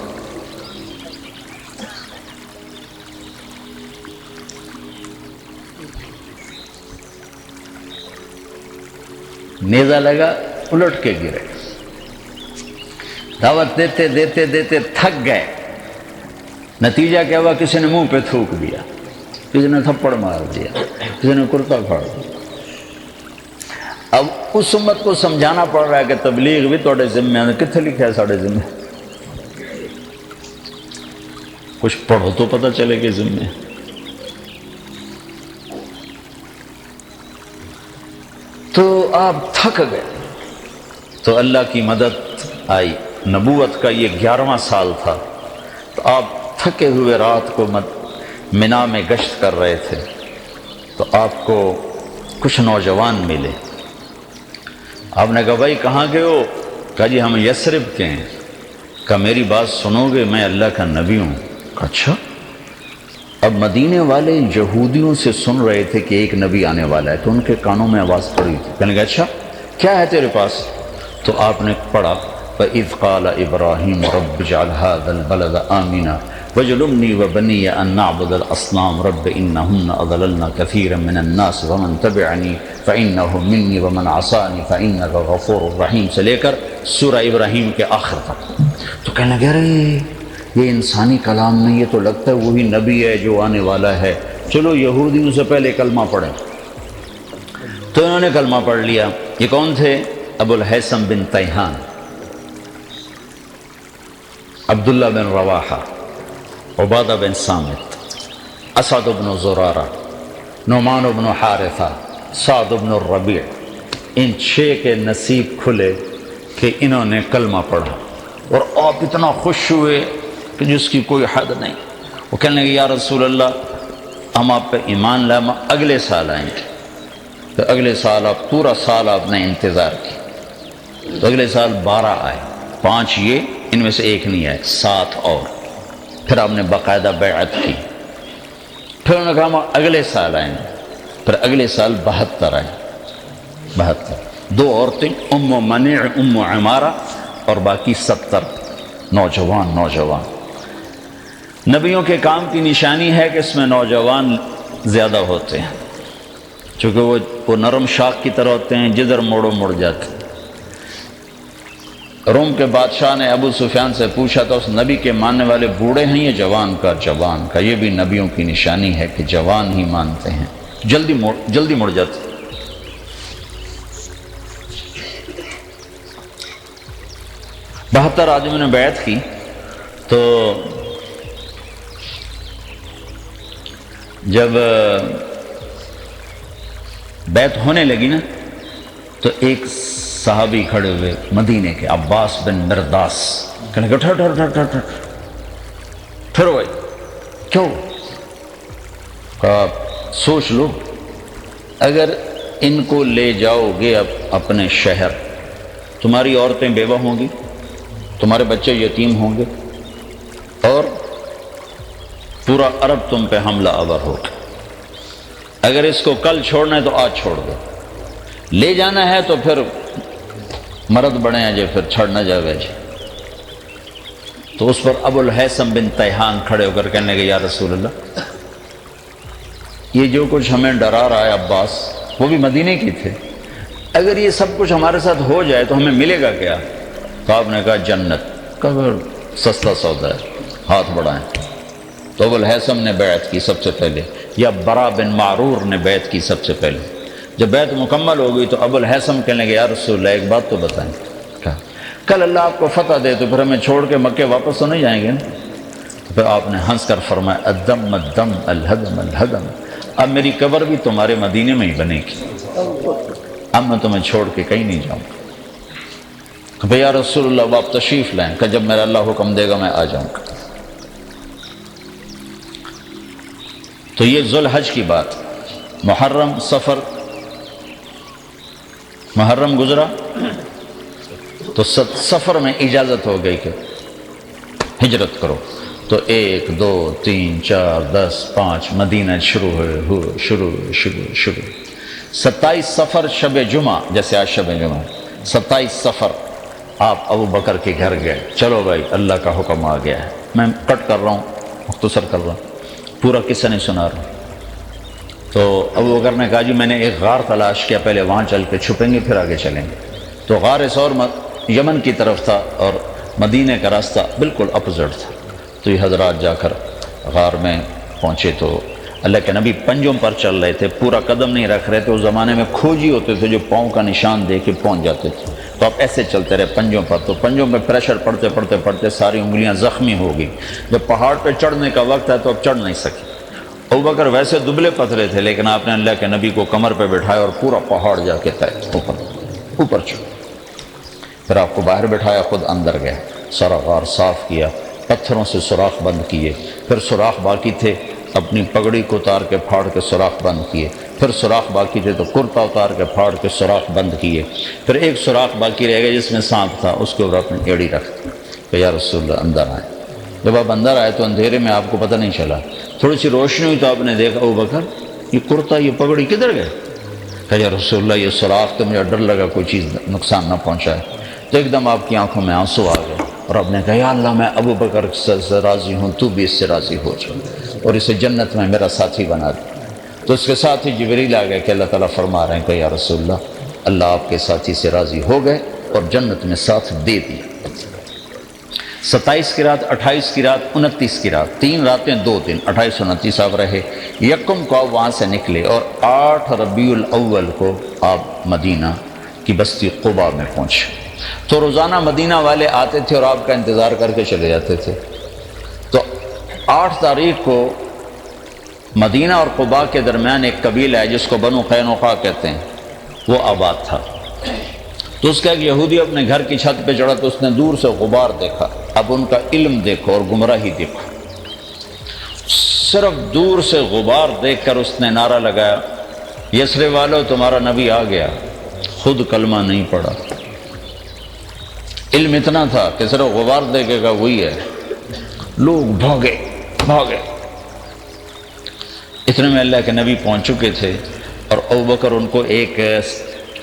نیزہ لگا الٹ کے گرے، دعوت دیتے دیتے دیتے تھک گئے، نتیجہ کیا ہوا؟ کسی نے منہ پہ تھوک دیا، کسی نے تھپڑ مار دیا، کسی نے کرتا پھاڑ دیا۔ اب اس امت کو سمجھانا پڑ رہا ہے کہ تبلیغ بھی توڑے ذمہ ہے، کتنے لکھا ہے ساڑھے ذمہ؟ کچھ پڑھو تو پتہ چلے کہ ذمہ ہے۔ تو آپ تھک گئے تو اللہ کی مدد آئی، نبوت کا یہ 11واں سال تھا، تو آپ تھکے ہوئے رات کو منا میں گشت کر رہے تھے، تو آپ کو کچھ نوجوان ملے، آپ نے کہا بھائی کہاں گئے ہو؟ کہا جی ہم یثرب کے ہیں۔ کہا میری بات سنو گے، میں اللہ کا نبی ہوں۔ کہا اچھا، اب مدینے والے یہودیوں سے سن رہے تھے کہ ایک نبی آنے والا ہے، تو ان کے کانوں میں آواز پڑی تھی، کہنے لگا اچھا کیا ہے تیرے پاس؟ تو آپ نے پڑھا وَإِذْ قَالَ إِبْرَاهِيمُ رَبِّ اجْعَلْ هَذَا الْبَلَدَ آمِنًا وَاجْنُبْنِي وَبَنِيَّ أَن نَّعْبُدَ الْأَصْنَامَ رَبِّ إِنَّهُنَّ أَضْلَلْنَ كَثِيرًا مِّنَ النَّاسِ وَمَن تَبِعَنِي فَإِنَّهُ مِنِّي وَمَنْ عَصَانِي فَإِنَّكَ غَفُورٌ رَحِيمٌ سے لے کر سورہ ابراہیم کے آخر تک۔ تو کہنے لگے ارے یہ انسانی کلام نہیں، یہ تو لگتا ہے وہی نبی ہے جو آنے والا ہے، چلو یہودیوں سے پہلے کلمہ پڑھیں۔ تو انہوں نے کلمہ پڑھ لیا۔ یہ کون تھے؟ ابو الہیثم بن تیہان، عبداللہ بن رواحہ، عبادہ بن صامت، اسعد بن زرارہ، نعمان بن حارثہ، سعد بن الربیع، ان 6 کے نصیب کھلے کہ انہوں نے کلمہ پڑھا، اور آپ اتنا خوش ہوئے کہ جس کی کوئی حد نہیں۔ وہ کہنے لگے یا رسول اللہ ہم آپ پہ ایمان لائے، ہم اگلے سال آئیں گے۔ تو اگلے سال آپ پورا سال آپ نے انتظار کی، تو اگلے سال 12 آئے، 5 یہ ان میں سے ایک نہیں آئے، 7 اور۔ پھر آپ نے باقاعدہ بیعت کی، پھر انہوں نے کہا ہم اگلے سال آئیں گے، پھر اگلے سال 72 آئے، 72۔ 2 عورتیں، ام منیع، ام عمارہ، اور باقی 70 نوجوان۔ نبیوں کے کام کی نشانی ہے کہ اس میں نوجوان زیادہ ہوتے ہیں، چونکہ وہ نرم شاخ کی طرح ہوتے ہیں، جدھر موڑو مڑ جاتے ہیں۔ روم کے بادشاہ نے ابو سفیان سے پوچھا تھا اس نبی کے ماننے والے بوڑھے ہیں یا جوان کا؟ یہ بھی نبیوں کی نشانی ہے کہ جوان ہی مانتے ہیں، جلدی مڑ جاتے ہیں۔ 72 آدمیوں نے بیعت کی۔ تو جب بیعت ہونے لگی نا تو ایک صحابی کھڑے ہوئے مدینے کے، عباس بن مرداس، کہنے لگے ٹھہر بھائی، کیوں؟ کہا سوچ لو اگر ان کو لے جاؤ گے اب اپنے شہر، تمہاری عورتیں بیوہ ہوں گی، تمہارے بچے یتیم ہوں گے، اور پورا عرب تم پہ حملہ آور ہوگا۔ اگر اس کو کل چھوڑنا ہے تو آج چھوڑ دو، لے جانا ہے تو پھر مرد بڑے ہیں جی، پھر چھڑ نہ جاوے جی۔ تو اس پر ابو الہیثم بن تیہان کھڑے ہو کر کہنے لگے یا رسول اللہ یہ جو کچھ ہمیں ڈرا رہا ہے عباس، وہ بھی مدینے کی تھے، اگر یہ سب کچھ ہمارے ساتھ ہو جائے تو ہمیں ملے گا کیا؟ تو آپ نے کہا جنت۔ کہا سستا سودا ہے، ہاتھ بڑھائیں۔ تو ابو الہیثم نے بیعت کی سب سے پہلے، یا برا بن معرور نے بیعت کی سب سے پہلے۔ جب بیعت مکمل ہو گئی تو ابو الہیثم کہنے لگے یا رسول اللہ ایک بات تو بتائیں، کہا کل اللہ آپ کو فتح دے تو پھر ہمیں چھوڑ کے مکے واپس تو نہیں جائیں گے نا؟ تو پھر آپ نے ہنس کر فرمایا الدم الدم الہدم الہدم، اب میری قبر بھی تمہارے مدینے میں ہی بنے گی، اب میں تمہیں چھوڑ کے کہیں نہیں جاؤں گا۔ کہ یا رسول اللہ آپ تشریف لائیں، کہ جب میرا اللہ حکم دے گا میں آ جاؤں گا۔ تو یہ ذوالحج کی بات، محرم سفر، محرم گزرا تو سفر میں اجازت ہو گئی کہ ہجرت کرو، تو 1 2 3 4 10 5 مدینہ شروع ہوئے، شروع 27 سفر شب جمعہ، جیسے آج شب جمعہ، 27 سفر آپ ابو بکر کے گھر گئے، چلو بھائی اللہ کا حکم آ گیا ہے۔ میں کٹ کر رہا ہوں، مختصر کر رہا ہوں، پورا قصہ نہیں سنا رہا۔ تو ابو بکر نے کہا جی میں نے ایک غار تلاش کیا، پہلے وہاں چل کے چھپیں گے پھر آگے چلیں گے۔ تو غار سور یمن کی طرف تھا اور مدینہ کا راستہ بالکل اپوزٹ تھا۔ تو یہ حضرات جا کر غار میں پہنچے تو اللہ کے نبی پنجوں پر چل رہے تھے، پورا قدم نہیں رکھ رہے تھے۔ اس زمانے میں کھوجی ہوتے تھے جو پاؤں کا نشان دے کے پہنچ جاتے تھے، تو آپ ایسے چلتے رہے پنجوں پر، تو پنجوں پہ پریشر پڑتے ساری انگلیاں زخمی ہو گئی۔ جب پہاڑ پہ چڑھنے کا وقت ہے تو اب چڑھ نہیں سکے۔ ابوبکر ویسے دبلے پتلے تھے لیکن آپ نے اللہ کے نبی کو کمر پہ بٹھایا اور پورا پہاڑ جا کے طے اوپر چڑھ، پھر آپ کو باہر بٹھایا، خود اندر گیا، سارا غار صاف کیا، پتھروں سے سوراخ بند کیے، پھر سوراخ باقی تھے اپنی پگڑی کو اتار کے پھاڑ کے سوراخ بند کیے، پھر سوراخ باقی تھے تو کرتا اتار کے پھاڑ کے سوراخ بند کیے، پھر ایک سوراخ باقی رہ گیا جس میں سانپ تھا، اس کے اوپر اپنی ایڑی رکھ دی کہ یا رسول اللہ اندر آئے۔ جب آپ اندر آئے تو اندھیرے میں آپ کو پتہ نہیں چلا، تھوڑی سی روشنی ہوئی تو آپ نے دیکھا ابو بکر یہ کرتا یہ پگڑی کدھر گئے؟ کہ یا رسول اللہ یہ سوراخ تو مجھے ڈر لگا کوئی چیز نقصان نہ پہنچائے. تو ایک دم آپ کی آنکھوں میں آنسو آ گئے اور آپ نے کہا یا اللہ میں ابو بکر سے راضی ہوں، تو بھی اس سے راضی ہو جا اور اسے جنت میں میرا ساتھی بنا دے. تو اس کے ساتھ ہی جبریل آ گئے کہ اللہ تعالیٰ فرما رہے ہیں کہ یا رسول اللہ آپ کے ساتھی سے راضی ہو گئے اور جنت میں ساتھ دے دیا. 27 کی رات، 28 کی رات، 29 کی رات، 3 راتیں 2 دن، 28 29 آپ رہے. یکم کو آپ وہاں سے نکلے اور 8 ربیع الاول کو آپ مدینہ کی بستی قباء میں پہنچے. تو روزانہ مدینہ والے آتے تھے اور آپ کا انتظار کر کے چلے جاتے تھے. تو 8 تاریخ کو مدینہ اور قباء کے درمیان ایک قبیلہ ہے جس کو بنو قینقاع کہتے ہیں، وہ آباد تھا. تو اس کا ایک یہودی اپنے گھر کی چھت پہ چڑھا تو اس نے دور سے غبار دیکھا. اب ان کا علم دیکھو اور گمراہی دیکھو. صرف دور سے غبار دیکھ کر اس نے نعرہ لگایا یثرب والو تمہارا نبی آ گیا. خود کلمہ نہیں پڑھا، علم اتنا تھا کہ صرف غبار دیکھے گا وہی ہے. لوگ بھاگے. اتنے میں اللہ کے نبی پہنچ چکے تھے اور ابوبکر ان کو ایک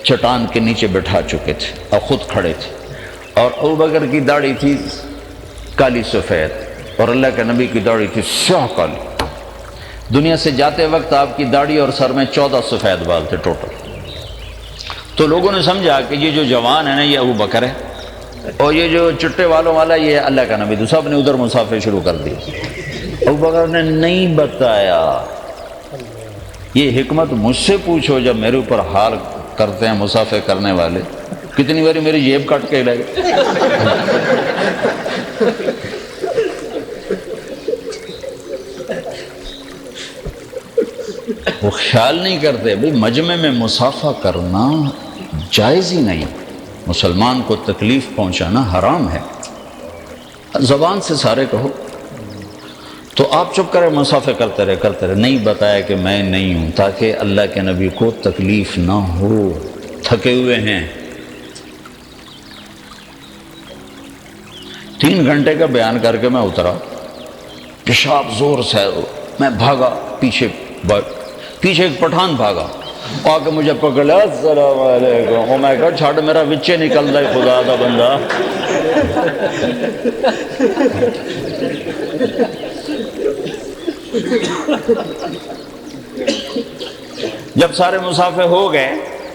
چٹان کے نیچے بٹھا چکے تھے اور خود کھڑے تھے. اور ابوبکر کی داڑھی تھی کالی سفید اور اللہ کے نبی کی داڑھی تھی سیاہ کالی. دنیا سے جاتے وقت آپ کی داڑھی اور سر میں 14 سفید بال تھے ٹوٹل. تو لوگوں نے سمجھا کہ یہ جو جوان ہے نا یہ ابوبکر ہے اور یہ جو چٹے والوں والا یہ اللہ کا نبی. تو سب نے ادھر مسافر شروع کر دی. ابوبکر نے نہیں بتایا. یہ حکمت مجھ سے پوچھو جب میرے اوپر حال کرتے ہیں مسافر کرنے والے. کتنی باری میری جیب کٹ کے لے گئے. وہ خیال نہیں کرتے بھئی مجمع میں مصافحہ کرنا جائز ہی نہیں. مسلمان کو تکلیف پہنچانا حرام ہے. زبان سے سارے کہو. تو آپ چپ کرے مصافحہ کرتے رہے. نہیں بتایا کہ میں نہیں ہوں تاکہ اللہ کے نبی کو تکلیف نہ ہو. تھکے ہوئے ہیں. 3 گھنٹے کا بیان کر کے میں اترا. پیشاب زور سے میں بھاگا. پیچھے ایک پٹھان بھاگا آ کے مجھے پکڑا. السلام علیکم. او میں کہا چھاڑ میرا وچے نکل رہا ہے خدا کا بندہ. جب سارے مسافر ہو گئے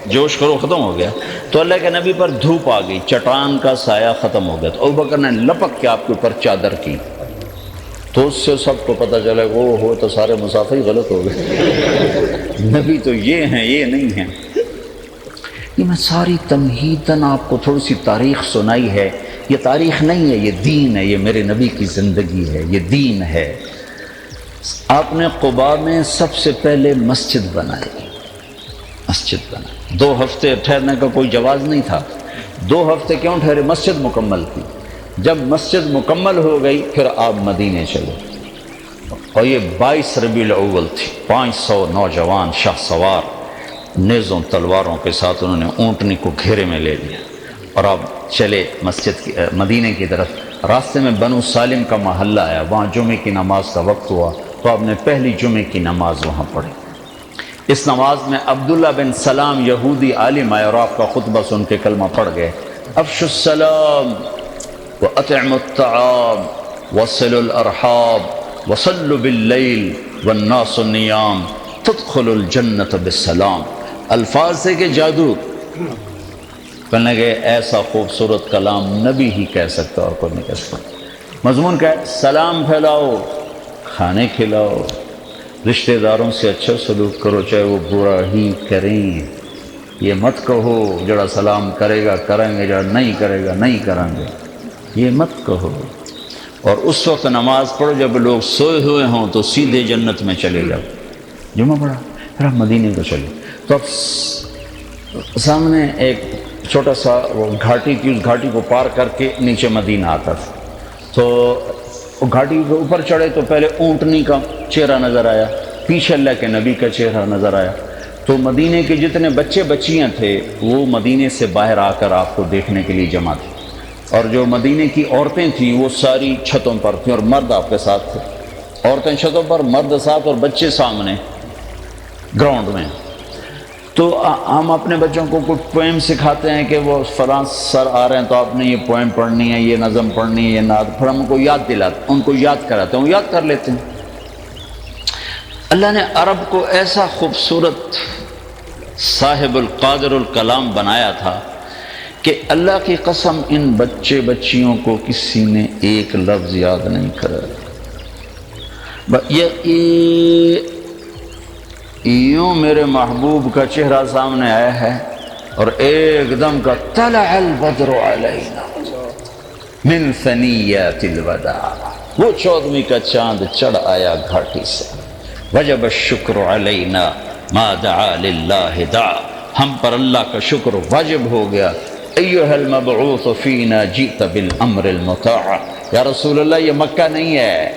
جوش کرو ختم ہو گیا تو اللہ کے نبی پر دھوپ آ گئی. چٹان کا سایہ ختم ہو گیا. تو ابوبکر نے لپک کے آپ کے اوپر چادر کی. تو اس سے سب کو پتہ چلا وہ ہو تو سارے مسافر ہی غلط ہو گئے. نبی تو یہ ہیں یہ نہیں ہیں. یہ میں ساری تمہیداً آپ کو تھوڑی سی تاریخ سنائی ہے. یہ تاریخ نہیں ہے، یہ دین ہے. یہ میرے نبی کی زندگی ہے، یہ دین ہے. آپ نے قباء میں سب سے پہلے مسجد بنائی. 2 ہفتے ٹھہرنے کا کوئی جواز نہیں تھا. 2 ہفتے کیوں ٹھہرے؟ مسجد مکمل تھی. جب مسجد مکمل ہو گئی پھر آپ مدینے چلے. اور یہ 22 ربیع الاول تھی. 500 نوجوان شاہ سوار نیزوں تلواروں کے ساتھ انہوں نے اونٹنی کو گھیرے میں لے لیا اور آپ چلے مسجد کی مدینے کی طرف. راستے میں بنو سالم کا محلہ آیا. وہاں جمعے کی نماز کا وقت ہوا تو آپ نے پہلی جمعے کی نماز وہاں پڑھی. اس نماز میں عبداللہ بن سلام یہودی عالم آئے اور آپ کا خطبہ سن کے کلمہ پڑھ گئے. افشوا السلام وأطعموا الطعام وصلوا الأرحام وصلوا باللیل والناس النیام تدخلوا الجنة بالسلام. الفاظ سے کہ جادو. کہنے کہ ایسا خوبصورت کلام نبی ہی کہہ سکتا اور کوئی نہیں کہہ سکتا. مضمون کیا ہے؟ سلام پھیلاؤ، کھانے کھلاؤ، رشتہ داروں سے اچھا سلوک کرو چاہے وہ برا ہی کریں. یہ مت کہو جڑا سلام کرے گا کریں گے، جڑا نہیں کرے گا نہیں کریں گے. یہ مت کہو. اور اس وقت نماز پڑھو جب لوگ سوئے ہوئے ہوں تو سیدھے جنت میں چلے جاؤ. جمعہ پڑھا پھر آپ مدینے کو چلے. تو اب سامنے ایک چھوٹا سا وہ گھاٹی تھی. اس گھاٹی کو پار کر کے نیچے مدینہ آتا تھا. تو وہ گھاٹی کے اوپر چڑھے تو پہلے اونٹنی کا چہرہ نظر آیا، پیچھے اللہ کے نبی کا چہرہ نظر آیا. تو مدینے کے جتنے بچے بچیاں تھے وہ مدینے سے باہر آ کر آپ کو دیکھنے کے لیے جمع تھے. اور جو مدینے کی عورتیں تھیں وہ ساری چھتوں پر تھیں اور مرد آپ کے ساتھ تھے. عورتیں چھتوں پر، مرد ساتھ اور بچے سامنے گراؤنڈ میں. تو ہم اپنے بچوں کو کچھ پوئم سکھاتے ہیں کہ وہ فلاں سر آ رہے ہیں تو آپ نے یہ پوئم پڑھنی ہے، یہ نظم پڑھنی ہے، یہ نعت. پھر ہم ان کو یاد دلاتے، ان کو یاد کراتے ہیں، وہ یاد کر لیتے ہیں. اللہ نے عرب کو ایسا خوبصورت صاحب القادر الکلام بنایا تھا کہ اللہ کی قسم ان بچے بچیوں کو کسی نے ایک لفظ یاد نہیں کرا. یوں میرے محبوب کا چہرہ سامنے آیا ہے اور ایک دم کا طلع البدر علینا من ثنیات الوداع، وہ 14ویں کا چاند چڑھ آیا گھاٹی سے. وجب الشکر علینا ما دعا للہ دعا، ہم پر اللہ کا شکر واجب ہو گیا. ایھا المبعوث فینا جئت بالامر المطاع. یا رسول اللہ یہ مکہ نہیں ہے،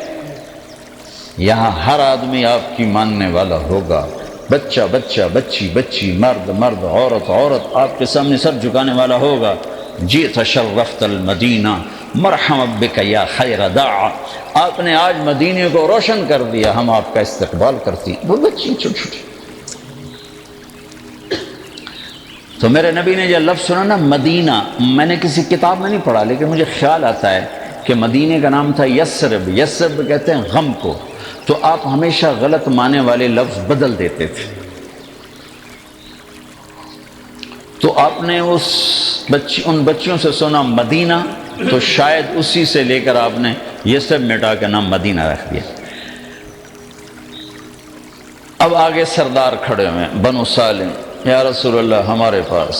یہاں ہر آدمی آپ کی ماننے والا ہوگا. بچہ بچہ، بچی بچی، مرد مرد، عورت عورت آپ کے سامنے سر جھکانے والا ہوگا. جئت شرفت المدینہ مرحبا بک یا خیر داع، آپ نے آج مدینے کو روشن کر دیا، ہم آپ کا استقبال کرتی. وہ بچی چھوٹی چھوٹی. تو میرے نبی نے جو لفظ سنا نا مدینہ، میں نے کسی کتاب میں نہیں پڑھا لیکن مجھے خیال آتا ہے کہ مدینے کا نام تھا یثرب. یثرب کہتے ہیں غم کو. تو آپ ہمیشہ غلط معنی والے لفظ بدل دیتے تھے. تو آپ نے ان بچیوں سے سنا مدینہ، تو شاید اسی سے لے کر آپ نے یثرب مٹا کے نام مدینہ رکھ دیا. اب آگے سردار کھڑے ہوئے، بنو سالم یا رسول اللہ ہمارے پاس،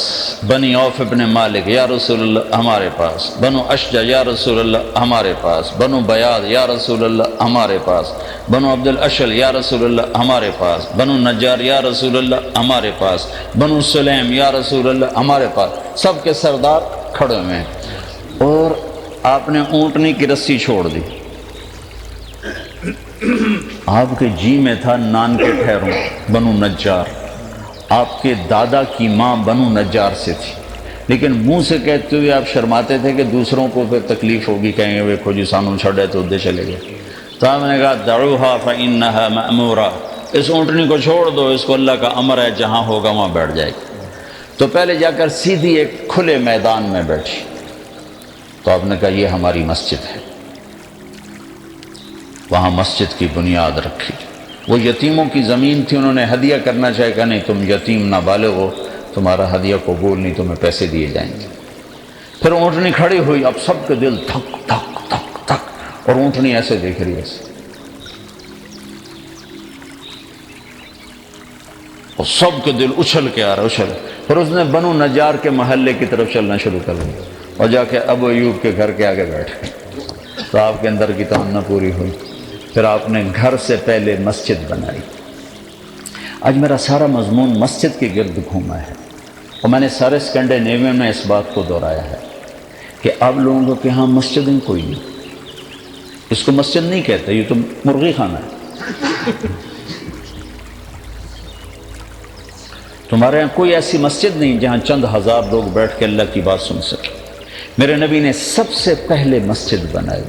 بنی عوف ابن مالک یا رسول اللہ ہمارے پاس، بنو اشجع یا رسول اللہ ہمارے پاس، بنو بیاض یا رسول اللہ ہمارے پاس، بنو عبد الاشل یا رسول اللہ ہمارے پاس، بنو نجار یا رسول اللہ ہمارے پاس، بنو سلیم یا رسول اللہ ہمارے پاس. سب کے سردار کھڑے ہوئے ہیں اور آپ نے اونٹنی کی رسی چھوڑ دی. آپ کے جی میں تھا نان کے ٹھہروں بنو نجار، آپ کے دادا کی ماں بنو نجار سے تھی، لیکن منہ سے کہتے ہوئے آپ شرماتے تھے کہ دوسروں کو پھر تکلیف ہوگی، کہیں گے ویکھو جی سانوں چھڑے تو ادھر چلے گئے. تو ہم نے کہا دعوها فإنها مأمورہ، اس اونٹنی کو چھوڑ دو، اس کو اللہ کا امر ہے، جہاں ہوگا وہاں بیٹھ جائے گی. تو پہلے جا کر سیدھی ایک کھلے میدان میں بیٹھی. تو آپ نے کہا یہ ہماری مسجد ہے. وہاں مسجد کی بنیاد رکھی. وہ یتیموں کی زمین تھی، انہوں نے ہدیہ کرنا چاہے کہ نہیں تم یتیم نابالغ ہو، تمہارا ہدیہ قبول نہیں، تمہیں پیسے دیے جائیں گے. پھر اونٹنی کھڑی ہوئی، اب سب کے دل تھک تھک تھک تھک، اور اونٹنی ایسے دیکھ رہی ہے ایسے، اور سب کے دل اچھل کے آ رہا اچھل. پھر اس نے بنو نجار کے محلے کی طرف چلنا شروع کر دیا اور جا کے ابو ایوب کے گھر کے آگے بیٹھ گئے. تو آپ کے اندر کی تمنا پوری ہوئی. پھر آپ نے گھر سے پہلے مسجد بنائی. آج میرا سارا مضمون مسجد کے گرد گھوما ہے، اور میں نے سارے اسکینڈینیویا میں اس بات کو دہرایا ہے کہ آپ لوگوں کے ہاں مسجدیں کوئی نہیں. اس کو مسجد نہیں کہتے، یہ تو مرغی خانہ ہے. تمہارے ہاں کوئی ایسی مسجد نہیں جہاں چند ہزار لوگ بیٹھ کے اللہ کی بات سن سکے. میرے نبی نے سب سے پہلے مسجد بنائی،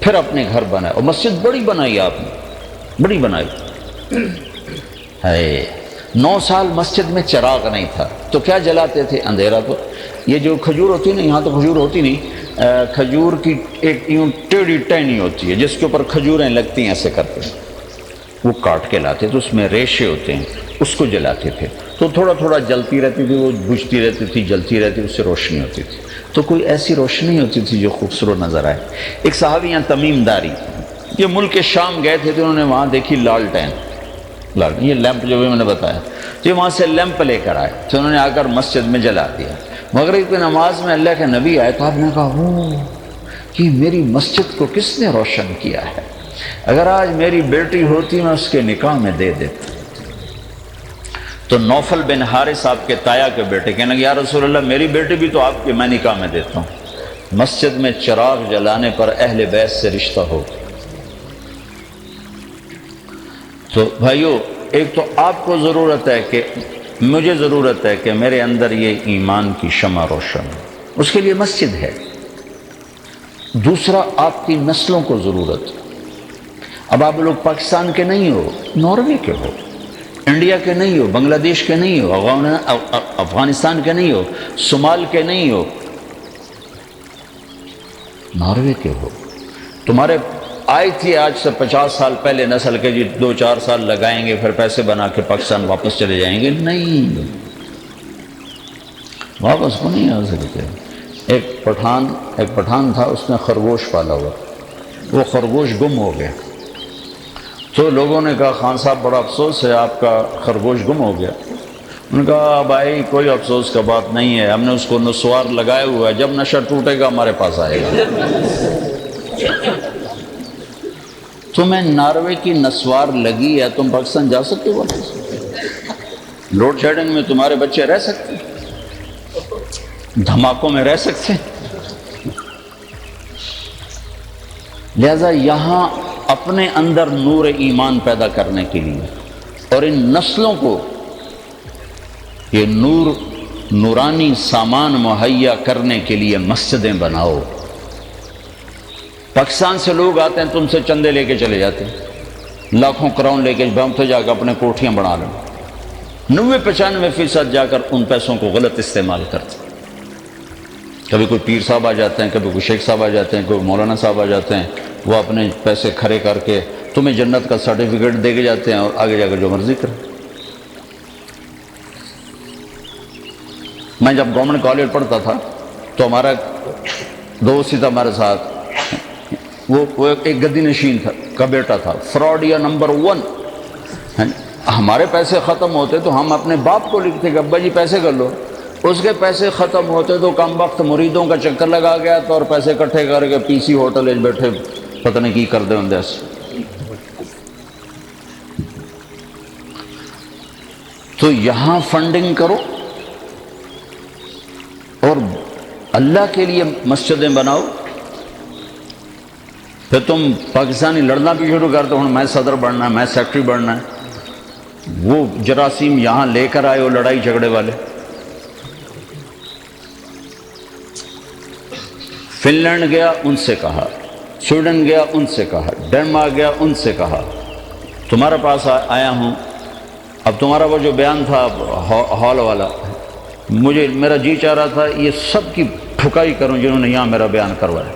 پھر اپنے گھر بنائے، اور مسجد بڑی بنائی آپ نے، بڑی بنائی ہے. 9 سال مسجد میں چراغ نہیں تھا تو کیا جلاتے تھے؟ اندھیرا. تو یہ جو کھجور ہوتی ہے نا، یہاں تو کھجور ہوتی نہیں، کھجور کی ایک یوں ٹیڑھی ٹہنی ہوتی ہے جس کے اوپر کھجوریں لگتی ہیں، ایسے کرتے ہیں، وہ کاٹ کے لاتے تو اس میں ریشے ہوتے ہیں، اس کو جلاتے تھے. تو تھوڑا تھوڑا جلتی رہتی تھی، وہ بجھتی رہتی تھی، جلتی رہتی، اس سے روشنی ہوتی تھی. تو کوئی ایسی روشنی ہوتی تھی جو خوبصورت نظر آئے. ایک صحابی یہاں تمیم داری، یہ ملک شام گئے تھے تو انہوں نے وہاں دیکھی لالٹین، یہ لیمپ جو بھی میں نے بتایا، تو یہ وہاں سے لیمپ لے کر آئے تو انہوں نے آ کر مسجد میں جلا دیا. مغرب کی نماز میں اللہ کے نبی آئے تو آپ نے کہا وہ کہ میری مسجد کو کس نے روشن کیا ہے؟ اگر آج میری بیٹی ہوتی میں اس کے نکاح میں دے دیتا. تو نوفل بن حارث آپ کے تایا کے بیٹے کہنے لگے یا رسول اللہ میری بیٹی بھی تو آپ کے، میں نکاح میں دیتا ہوں. مسجد میں چراغ جلانے پر اہل بیت سے رشتہ ہو. تو بھائیو، ایک تو آپ کو ضرورت ہے کہ مجھے ضرورت ہے کہ میرے اندر یہ ایمان کی شمع روشن ہو، اس کے لیے مسجد ہے. دوسرا، آپ کی نسلوں کو ضرورت ہے. اب آپ لوگ پاکستان کے نہیں ہو، ناروے کے ہو، انڈیا کے نہیں ہو، بنگلہ دیش کے نہیں ہو، افغانستان کے نہیں ہو، صومال کے نہیں ہو، ناروے کے ہو۔ تمہارے آئی تھی آج سے 50 سال پہلے نسل کے، جی 2-4 سال لگائیں گے پھر پیسے بنا کے پاکستان واپس چلے جائیں گے، نہیں، واپس کو نہیں آ سکتے۔ ایک پٹھان تھا، اس نے خرگوش پالا ہوا، وہ خرگوش گم ہو گیا، تو لوگوں نے کہا خان صاحب بڑا افسوس ہے آپ کا خرگوش گم ہو گیا۔ انہوں نے کہا بھائی کوئی افسوس کا بات نہیں ہے، ہم نے اس کو نسوار لگائے ہوا ہے، جب نشہ ٹوٹے گا ہمارے پاس آئے گا۔ تمہیں ناروے کی نسوار لگی ہے، تم پاکستان جا سکتے ہو واپس؟ لوڈ شیڈنگ میں تمہارے بچے رہ سکتے، دھماکوں میں رہ سکتے؟ لہذا یہاں اپنے اندر نور ایمان پیدا کرنے کے لیے اور ان نسلوں کو یہ نورانی سامان مہیا کرنے کے لیے مسجدیں بناؤ۔ پاکستان سے لوگ آتے ہیں، تم سے چندے لے کے چلے جاتے ہیں، لاکھوں کراؤن لے کے ہم تو جا کے اپنے کوٹھیاں بنا لیں، 90-95% جا کر ان پیسوں کو غلط استعمال کرتے ہیں۔ کبھی کوئی پیر صاحب آ جاتے ہیں، کبھی کوئی شیخ صاحب آ جاتے ہیں، کوئی مولانا صاحب آ جاتے ہیں، وہ اپنے پیسے کھڑے کر کے تمہیں جنت کا سرٹیفکیٹ دے کے جاتے ہیں اور آگے جا کر جو مرضی کریں۔ میں جب گورنمنٹ کالج پڑھتا تھا تو ہمارا دوست ہی تھا ہمارے ساتھ، وہ ایک گدی نشین تھا کا بیٹا تھا، فراڈیا نمبر 1۔ ہمارے پیسے ختم ہوتے تو ہم اپنے باپ کو لکھتے کہ ابا جی پیسے کر لو، اس کے پیسے ختم ہوتے تو کم وقت مریدوں کا چکر لگا گیا تو اور پیسے اکٹھے کر کے پی سی ہوٹل بیٹھے پتہ نہیں کی کر دے ہوں۔ تو یہاں فنڈنگ کرو اور اللہ کے لیے مسجدیں بناؤ، پھر تم پاکستانی لڑنا بھی شروع کر دو، ہوں میں صدر بننا ہے، میں سیکٹری بننا ہے۔ وہ جراثیم یہاں لے کر آئے ہو لڑائی جھگڑے والے۔ فن لینڈ گیا، ان سے کہا، سویڈن گیا، ان سے کہا، ڈنمارک گیا، ان سے کہا، تمہارے پاس آیا ہوں۔ اب تمہارا وہ جو بیان تھا ہال والا، میرا جی چاہ رہا تھا یہ سب کی ٹھکائی کروں جنہوں نے یہاں میرا بیان کروایا،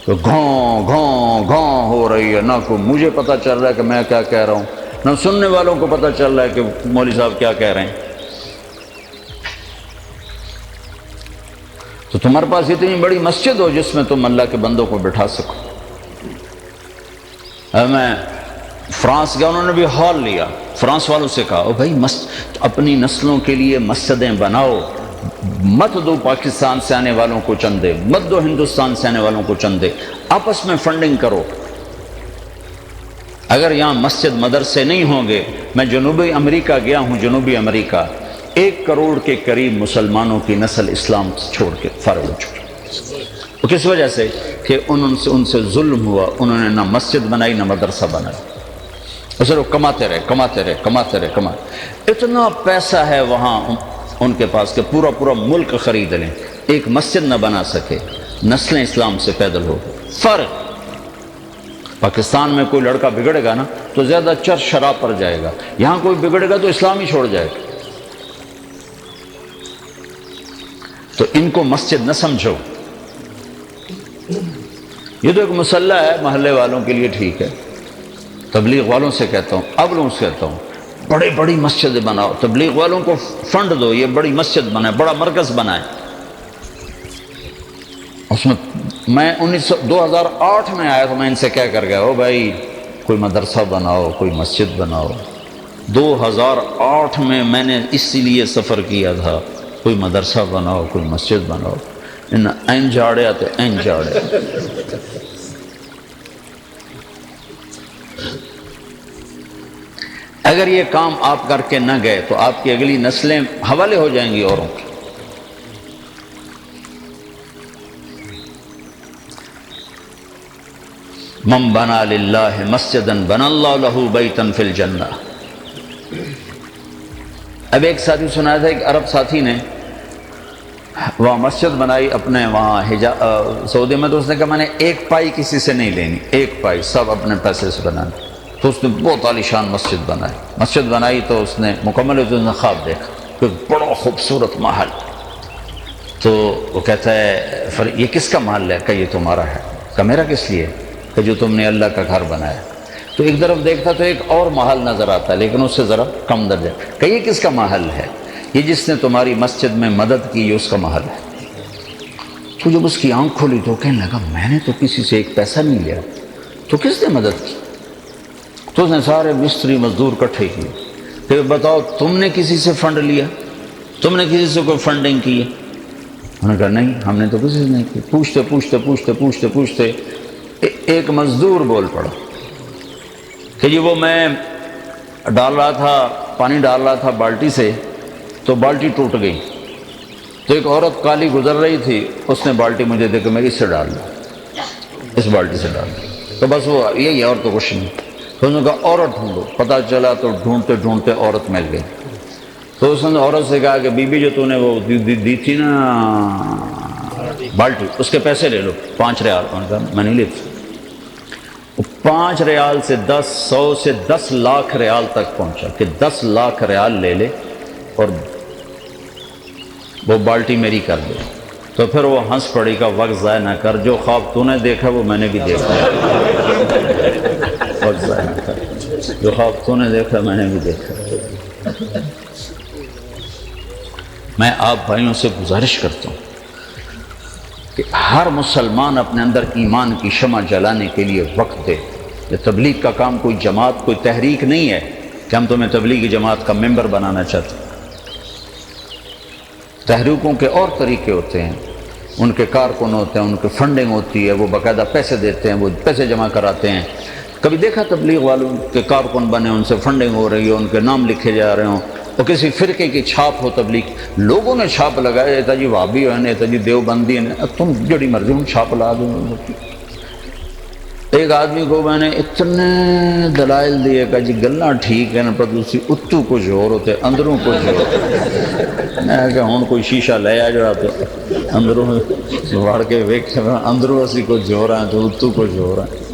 تو گھوں گھوں گھوں ہو رہی ہے، نہ کو مجھے پتہ چل رہا ہے کہ میں کیا کہہ رہا ہوں، نہ سننے والوں کو پتہ چل رہا ہے کہ مولوی صاحب کیا کہہ رہے ہیں۔ تو تمہارے پاس اتنی بڑی مسجد ہو جس میں تم اللہ کے بندوں کو بٹھا سکو۔ میں فرانس گیا، انہوں نے بھی ہال لیا، فرانس والوں سے کہا بھائی اپنی نسلوں کے لیے مسجدیں بناؤ، مت دو پاکستان سے آنے والوں کو چندے، مت دو ہندوستان سے آنے والوں کو چندے، آپس میں فنڈنگ کرو۔ اگر یہاں مسجد مدرسے نہیں ہوں گے، میں جنوبی امریکہ گیا ہوں، جنوبی امریکہ 1 کروڑ کے قریب مسلمانوں کی نسل اسلام چھوڑ کے فارغ ہو چکی۔ وہ کس وجہ سے کہ ان سے ظلم ہوا، انہوں نے نہ مسجد بنائی نہ مدرسہ بنایا، وہ کماتے رہے۔ اتنا پیسہ ہے وہاں ان کے پاس کہ پورا ملک خرید لیں، ایک مسجد نہ بنا سکے، نسلیں اسلام سے پیدل ہو گئی۔ فرق پاکستان میں کوئی لڑکا بگڑے گا نا تو زیادہ چرس شراب پر جائے گا، یہاں کوئی بگڑے گا تو اسلام ہی چھوڑ جائے گا۔ تو ان کو مسجد نہ سمجھو، یہ تو ایک مسلح ہے محلے والوں کے لیے، ٹھیک ہے، تبلیغ والوں سے کہتا ہوں، اب لوگوں سے کہتا ہوں بڑی مسجد بناؤ، تبلیغ والوں کو فنڈ دو، یہ بڑی مسجد بنائے، بڑا مرکز بنائے۔ اس میں 2008 میں آیا تو میں ان سے کہہ کر گیا، بھائی کوئی مدرسہ بناؤ، کوئی مسجد بناؤ۔ 2008 میں نے اسی لیے سفر کیا تھا، کوئی مدرسہ بناؤ، کوئی مسجد بناؤ۔ این جھاڑے آتے، این جھاڑے۔ اگر یہ کام آپ کر کے نہ گئے تو آپ کی اگلی نسلیں حوالے ہو جائیں گی اوروں کی۔ من بنا للہ مسجدا بنا اللہ لہ بیتا فی الجنہ۔ اب ایک ساتھی سنایا تھا، ایک عرب ساتھی نے وہاں مسجد بنائی اپنے وہاں سعودی میں، تو اس نے کہا میں نے ایک پائی کسی سے نہیں لینی، ایک پائی سب اپنے پیسے سے بنانی۔ تو اس نے بہت عالیشان مسجد بنائی تو اس نے مکمل اس نے خواب دیکھا کہ بڑا خوبصورت محل۔ تو وہ کہتا ہے یہ کس کا محل ہے؟ کہ یہ تمہارا ہے۔ کہ میرا کس لیے؟ کہ جو تم نے اللہ کا گھر بنایا۔ تو ایک طرف دیکھتا تو ایک اور محل نظر آتا ہے لیکن اس سے ذرا کم درجہ، کہ یہ کس کا محل ہے؟ یہ جس نے تمہاری مسجد میں مدد کی، یہ اس کا محل ہے۔ تو جب اس کی آنکھ کھولی تو کہنے لگا میں نے تو کسی سے ایک پیسہ نہیں لیا، تو کس نے مدد کی؟ تو اس نے سارے مستری مزدور اکٹھے کیے کہ بتاؤ تم نے کسی سے فنڈ لیا؟ تم نے کسی سے کوئی فنڈنگ کی ہے؟ انہوں نے کہا نہیں، ہم نے تو کسی سے نہیں کی۔ پوچھتے پوچھتے ایک مزدور بول پڑا کہ جی وہ میں پانی ڈال رہا تھا بالٹی سے، تو بالٹی ٹوٹ گئی، تو ایک عورت کالی گزر رہی تھی، اس نے بالٹی مجھے دے کے میں اس سے ڈال دوں، اس بالٹی سے ڈال دوں، تو بس وہ یہی، اور تو کچھ نہیں۔ تو انہوں نے کہا عورت ڈھونڈو، پتہ چلا تو ڈھونڈتے عورت مل گئی۔ تو اس نے عورت سے کہا کہ بی بی جو تو نے وہ دی تھی نا بالٹی، اس کے پیسے لے لو، 5 ریال۔ انہوں نے کہا میں نہیں لیتی۔ 5 ریال سے 100 سے 10 لاکھ ریال تک پہنچا کہ 10 لاکھ ریال لے لے اور وہ بالٹی میری کر دے۔ تو پھر وہ ہنس پڑی کا وقت ضائع نہ کر، جو خواب تو نے دیکھا وہ میں نے بھی دیکھا، وقت ضائع نہ کر، جو خواب تو نے دیکھا میں نے بھی دیکھا۔ میں آپ بھائیوں سے گزارش کرتا ہوں کہ ہر مسلمان اپنے اندر ایمان کی شمع جلانے کے لیے وقت دے۔ یہ تبلیغ کا کام کوئی جماعت، کوئی تحریک نہیں ہے کہ ہم تمہیں تبلیغی جماعت کا ممبر بنانا چاہتے ہیں۔ تحریکوں کے اور طریقے ہوتے ہیں، ان کے کارکن ہوتے ہیں، ان کی فنڈنگ ہوتی ہے، وہ باقاعدہ پیسے دیتے ہیں، وہ پیسے جمع کراتے ہیں۔ کبھی دیکھا تبلیغ والوں کے کارکن بنے، ان سے فنڈنگ ہو رہی ہے، ان کے نام لکھے جا رہے ہوں، اور کسی فرقے کی چھاپ ہو تبلیغ، لوگوں نے چھاپ لگائے، ایتا جی وہابی ہے، ایتا جی دیوبندی ہے، تم جڑی مرضی ہوں چھاپ لا دوں۔ ایک آدمی کو میں نے اتنے دلائل دیے کہ جی گلنا ٹھیک ہے نا، پر دوسری اتو کچھ اور ہوتے، اندروں کچھ اور ہوتے۔ میں کہ ہوں کوئی شیشہ لے آ جڑا تو اندروں وڑ کے ویک، اندروں اسی کچھ ہو رہا ہے تو اتو کچھ ہو رہا ہے۔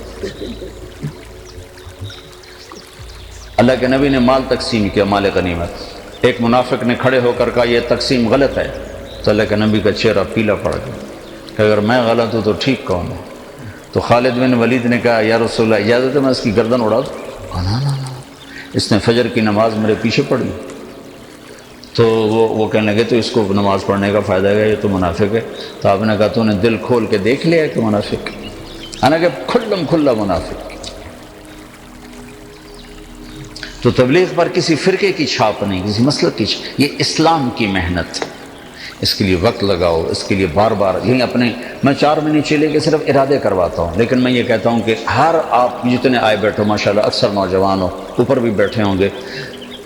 اللہ کے نبی نے مال تقسیم کیا، مال غنیمت۔ ایک منافق نے کھڑے ہو کر کہا یہ تقسیم غلط ہے، تو اللہ کے نبی کا چہرہ پیلا پڑ گیا کہ اگر میں غلط ہوں تو ٹھیک کون ہے؟ تو خالد بن ولید نے کہا یا رسول اللہ اجازت ہے میں اس کی گردن اڑا دوں؟ نا، اس نے فجر کی نماز میرے پیچھے پڑھی۔ تو وہ کہنے لگے تو اس کو نماز پڑھنے کا فائدہ ہے، یہ تو منافق ہے۔ تو آپ نے کہا تو نے دل کھول کے دیکھ لیا کہ منافق، حالانکہ کھلم کھلا منافق۔ تو تبلیغ پر کسی فرقے کی چھاپ نہیں، کسی مسلک کی چھاپ، یہ اسلام کی محنت، اس کے لیے وقت لگاؤ، اس کے لیے بار بار یہی اپنے، میں 4 مہینے چلے کے صرف ارادے کرواتا ہوں، لیکن میں یہ کہتا ہوں کہ ہر آپ جتنے آئے بیٹھو ماشاءاللہ اکثر نوجوان ہو، اوپر بھی بیٹھے ہوں گے،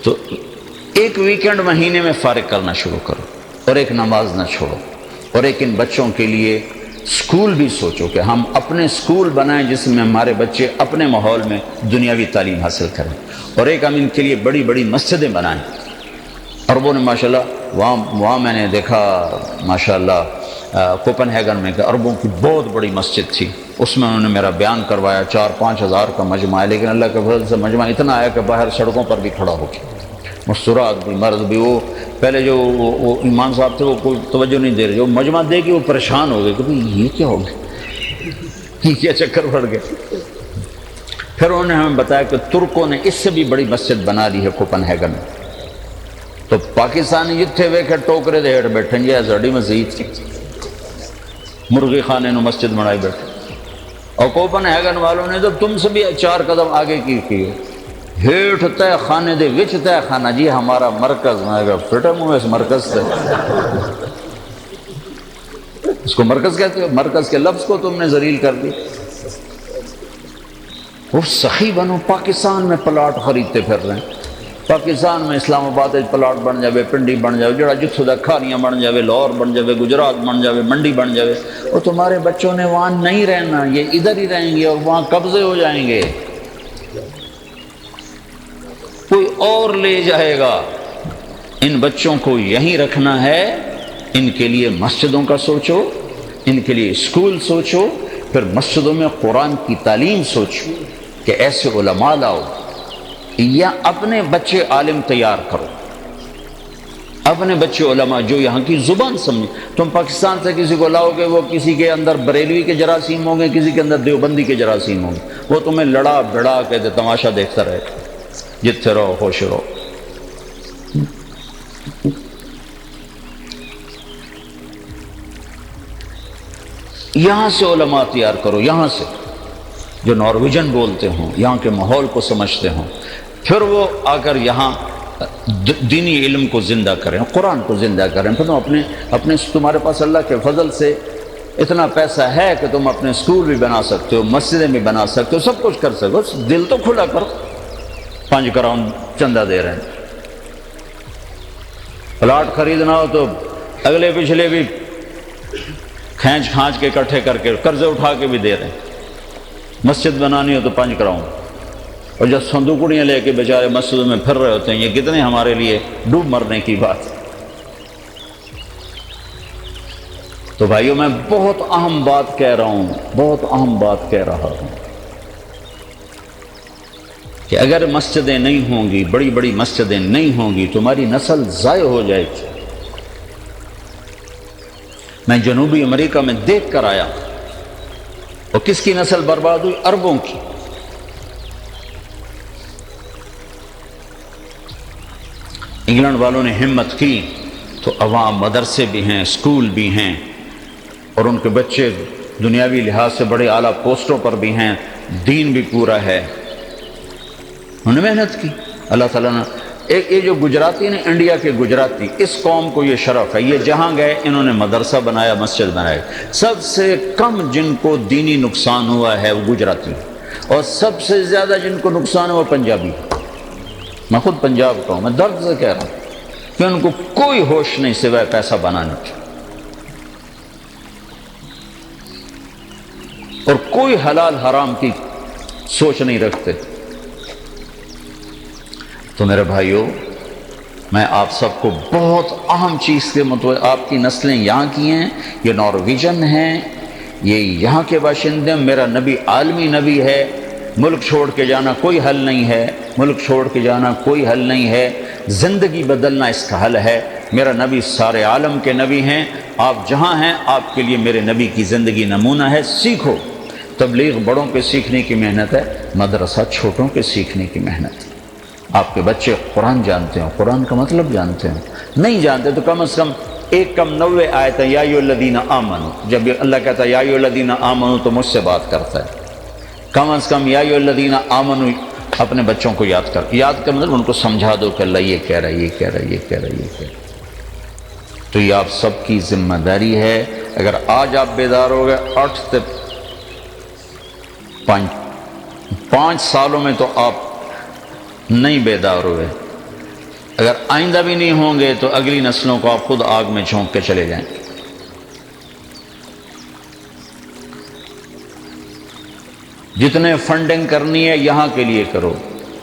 تو ایک ویکنڈ مہینے میں فارغ کرنا شروع کرو، اور ایک نماز نہ چھوڑو، اور ایک ان بچوں کے لیے سکول بھی سوچو کہ ہم اپنے سکول بنائیں جس میں ہمارے بچے اپنے ماحول میں دنیاوی تعلیم حاصل کریں، اور ایک ہم ان کے لیے بڑی بڑی مسجدیں بنائیں۔ عربوں نے ماشاءاللہ وہاں میں نے دیکھا ماشاءاللہ کوپن ہیگن میں کہ عربوں کی بہت بڑی مسجد تھی، اس میں انہوں نے میرا بیان کروایا، 4-5 ہزار کا مجمع ہے، لیکن اللہ کے فضل سے مجمع اتنا آیا کہ باہر سڑکوں پر بھی کھڑا ہو گیا، مستورات بھی، مرد بھی۔ وہ پہلے جو وہ ایمان صاحب تھے وہ کوئی توجہ نہیں دے رہے، جو مجمع دے کے وہ پریشان ہو گئے کہ یہ کیا ہو گیا، یہ کیا چکر پڑ گیا۔ پھر انہوں نے ہمیں بتایا کہ ترکوں نے اس سے بھی بڑی مسجد بنا دی ہے کوپن ہیگن میں۔ تو پاکستانی جتھے ویکھے ٹوکرے دے ہیٹھ بیٹھیں گے ساڈی مسجد مرغی خانے نو مسجد بنائی بیٹھے، اور کوپن ہیگن والوں نے تو تم سے بھی 4 قدم آگے کی ہیٹھ تہ خانے دے وچ تہ خانہ جی ہمارا مرکز، میں کہا پھٹا منہ اس مرکز سے، اس کو مرکز کہتے ہو، مرکز کے لفظ کو تم نے ذلیل کر دی۔ وہ سخی بنو، پاکستان میں پلاٹ خریدتے پھر رہے ہیں، پاکستان میں اسلام آباد پلاٹ بن جاوے، پنڈی بن جاوے، جڑا جتھوں دا کھانیاں بن جاوے، لاہور بن جاوے، گجرات بن جاوے، منڈی بن جاوے، اور تمہارے بچوں نے وہاں نہیں رہنا، یہ ادھر ہی رہیں گے اور وہاں قبضے ہو جائیں گے، کوئی اور لے جائے گا۔ ان بچوں کو یہیں رکھنا ہے ان کے لیے مسجدوں کا سوچو، ان کے لیے اسکول سوچو، پھر مسجدوں میں قرآن کی تعلیم سوچو کہ ایسے علماء لاؤ، یا اپنے بچے عالم تیار کرو، اپنے بچے علماء جو یہاں کی زبان سمجھے۔ تم پاکستان سے کسی کو لاؤ گے، وہ کسی کے اندر بریلوی کے جراثیم ہوں گے، کسی کے اندر دیوبندی کے جراثیم ہوں گے، وہ تمہیں لڑا بڑا کے تماشا دیکھتا رہے، جتنے رہو خوش رہو۔ یہاں سے علماء تیار کرو، یہاں سے جو نارویجن بولتے ہوں، یہاں کے ماحول کو سمجھتے ہوں، پھر وہ آ کر یہاں دینی علم کو زندہ کریں، قرآن کو زندہ کریں۔ پھر تم اپنے تمہارے پاس اللہ کے فضل سے اتنا پیسہ ہے کہ تم اپنے اسکول بھی بنا سکتے ہو، مسجدیں بھی بنا سکتے ہو، سب کچھ کر سکتے ہو، دل تو کھلا کرو۔ 5 کروڑ چندہ دے رہے ہیں، پلاٹ خریدنا ہو تو اگلے پچھلے بھی کھینچ کے اکٹھے کر کے قرضے اٹھا کے بھی دے رہے ہیں۔ مسجد بنانی ہو تو 5 کروڑ، اور جب صندوقڑیاں لے کے بیچارے مسجدوں میں پھر رہے ہوتے ہیں، یہ کتنے ہمارے لیے ڈوب مرنے کی بات ہے۔ تو بھائیوں میں بہت اہم بات کہہ رہا ہوں، بہت اہم بات کہہ رہا ہوں کہ اگر مسجدیں نہیں ہوں گی، بڑی بڑی مسجدیں نہیں ہوں گی، تمہاری نسل ضائع ہو جائے گی۔ میں جنوبی امریکہ میں دیکھ کر آیا، اور کس کی نسل برباد ہوئی؟ عربوں کی۔ انگلینڈ والوں نے ہمت کی تو عوام مدرسے بھی ہیں، اسکول بھی ہیں، اور ان کے بچے دنیاوی لحاظ سے بڑے اعلیٰ پوسٹوں پر بھی ہیں، دین بھی پورا ہے۔ انہوں نے محنت کی، اللہ تعالیٰ نے یہ جو گجراتی نے، انڈیا کے گجراتی، اس قوم کو یہ شرف ہے، یہ جہاں گئے انہوں نے مدرسہ بنایا، مسجد بنایا۔ سب سے کم جن کو دینی نقصان ہوا ہے وہ گجراتی، اور سب سے زیادہ جن کو نقصان ہوا پنجابی۔ میں خود پنجاب کا ہوں، میں درد سے کہہ رہا ہوں کہ ان کو کوئی ہوش نہیں سوائے پیسہ بنانے کی، اور کوئی حلال حرام کی سوچ نہیں رکھتے۔ تو میرے بھائیوں، میں آپ سب کو بہت اہم چیز کے متعلق، آپ کی نسلیں یہاں کی ہیں، یہ نارویجن ہیں، یہ یہاں کے باشندے ہیں۔ میرا نبی عالمی نبی ہے، ملک چھوڑ کے جانا کوئی حل نہیں ہے، ملک چھوڑ کے جانا کوئی حل نہیں ہے، زندگی بدلنا اس کا حل ہے۔ میرا نبی سارے عالم کے نبی ہیں، آپ جہاں ہیں آپ کے لیے میرے نبی کی زندگی نمونہ ہے۔ سیکھو، تبلیغ بڑوں کے سیکھنے کی محنت ہے، مدرسہ چھوٹوں کے سیکھنے کی محنت ہے۔ آپ کے بچے قرآن جانتے ہیں، قرآن کا مطلب جانتے ہیں، نہیں جانتے تو کم از کم 90 آیت یا ایھا الذین آمنوا، جب اللہ کہتا ہے یا ایھا الذین آمنوا تو مجھ سے بات کرتا ہے، کم از کم یا ایھا الذین آمنوا اپنے بچوں کو یاد کر مطلب ان کو سمجھا دو کہ اللہ یہ کہہ رہا ہے، یہ کہہ رہا ہے، یہ کہہ رہا ہے، یہ کہہ رہا ہے۔ تو یہ آپ سب کی ذمہ داری ہے۔ اگر آج آپ بیدار ہو گئے، 8 سے 5 سالوں میں تو آپ نہیں بیدار ہوئے، اگر آئندہ بھی نہیں ہوں گے تو اگلی نسلوں کو آپ خود آگ میں جھونک کے چلے جائیں۔ جتنے فنڈنگ کرنی ہے یہاں کے لیے کرو،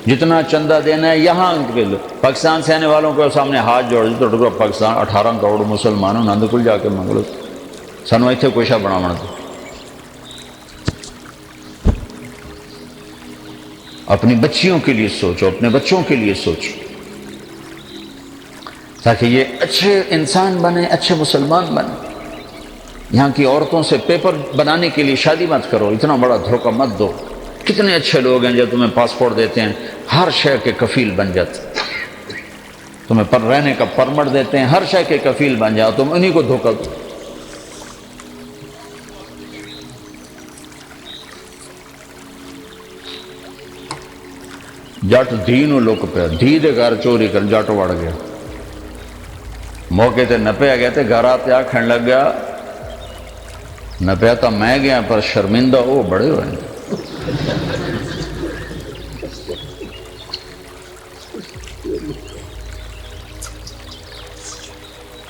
جتنا چندہ دینا ہے یہاں کے لیے۔ پاکستان سے آنے والوں کو سامنے ہاتھ جوڑ دو تو پاکستان 18 کروڑ مسلمانوں نند کل جا کے منگلو سانو ایتھے کوئی شاہ بناونا دو۔ اپنی بچیوں کے لیے سوچو، اپنے بچوں کے لیے سوچو، تاکہ یہ اچھے انسان بنے، اچھے مسلمان بنے۔ یہاں کی عورتوں سے پیپر بنانے کے لیے شادی مت کرو، اتنا بڑا دھوکہ مت دو۔ کتنے اچھے لوگ ہیں جو تمہیں پاسپورٹ دیتے ہیں، ہر شے کے کفیل بن جاتے، تمہیں پر رہنے کا پرمٹ دیتے ہیں، ہر شے کے کفیل بن جاؤ، تم انہی کو دھوکہ دو۔ جٹ دھی نو لک پیا، دھی دے گھر چوری کر جٹ وڑ گیا، موقع تے نپیا گیا تے گھر آتے آکھن لگ گیا نپیا تو میں گیا پر شرمندہ وہ بڑے ہوئے۔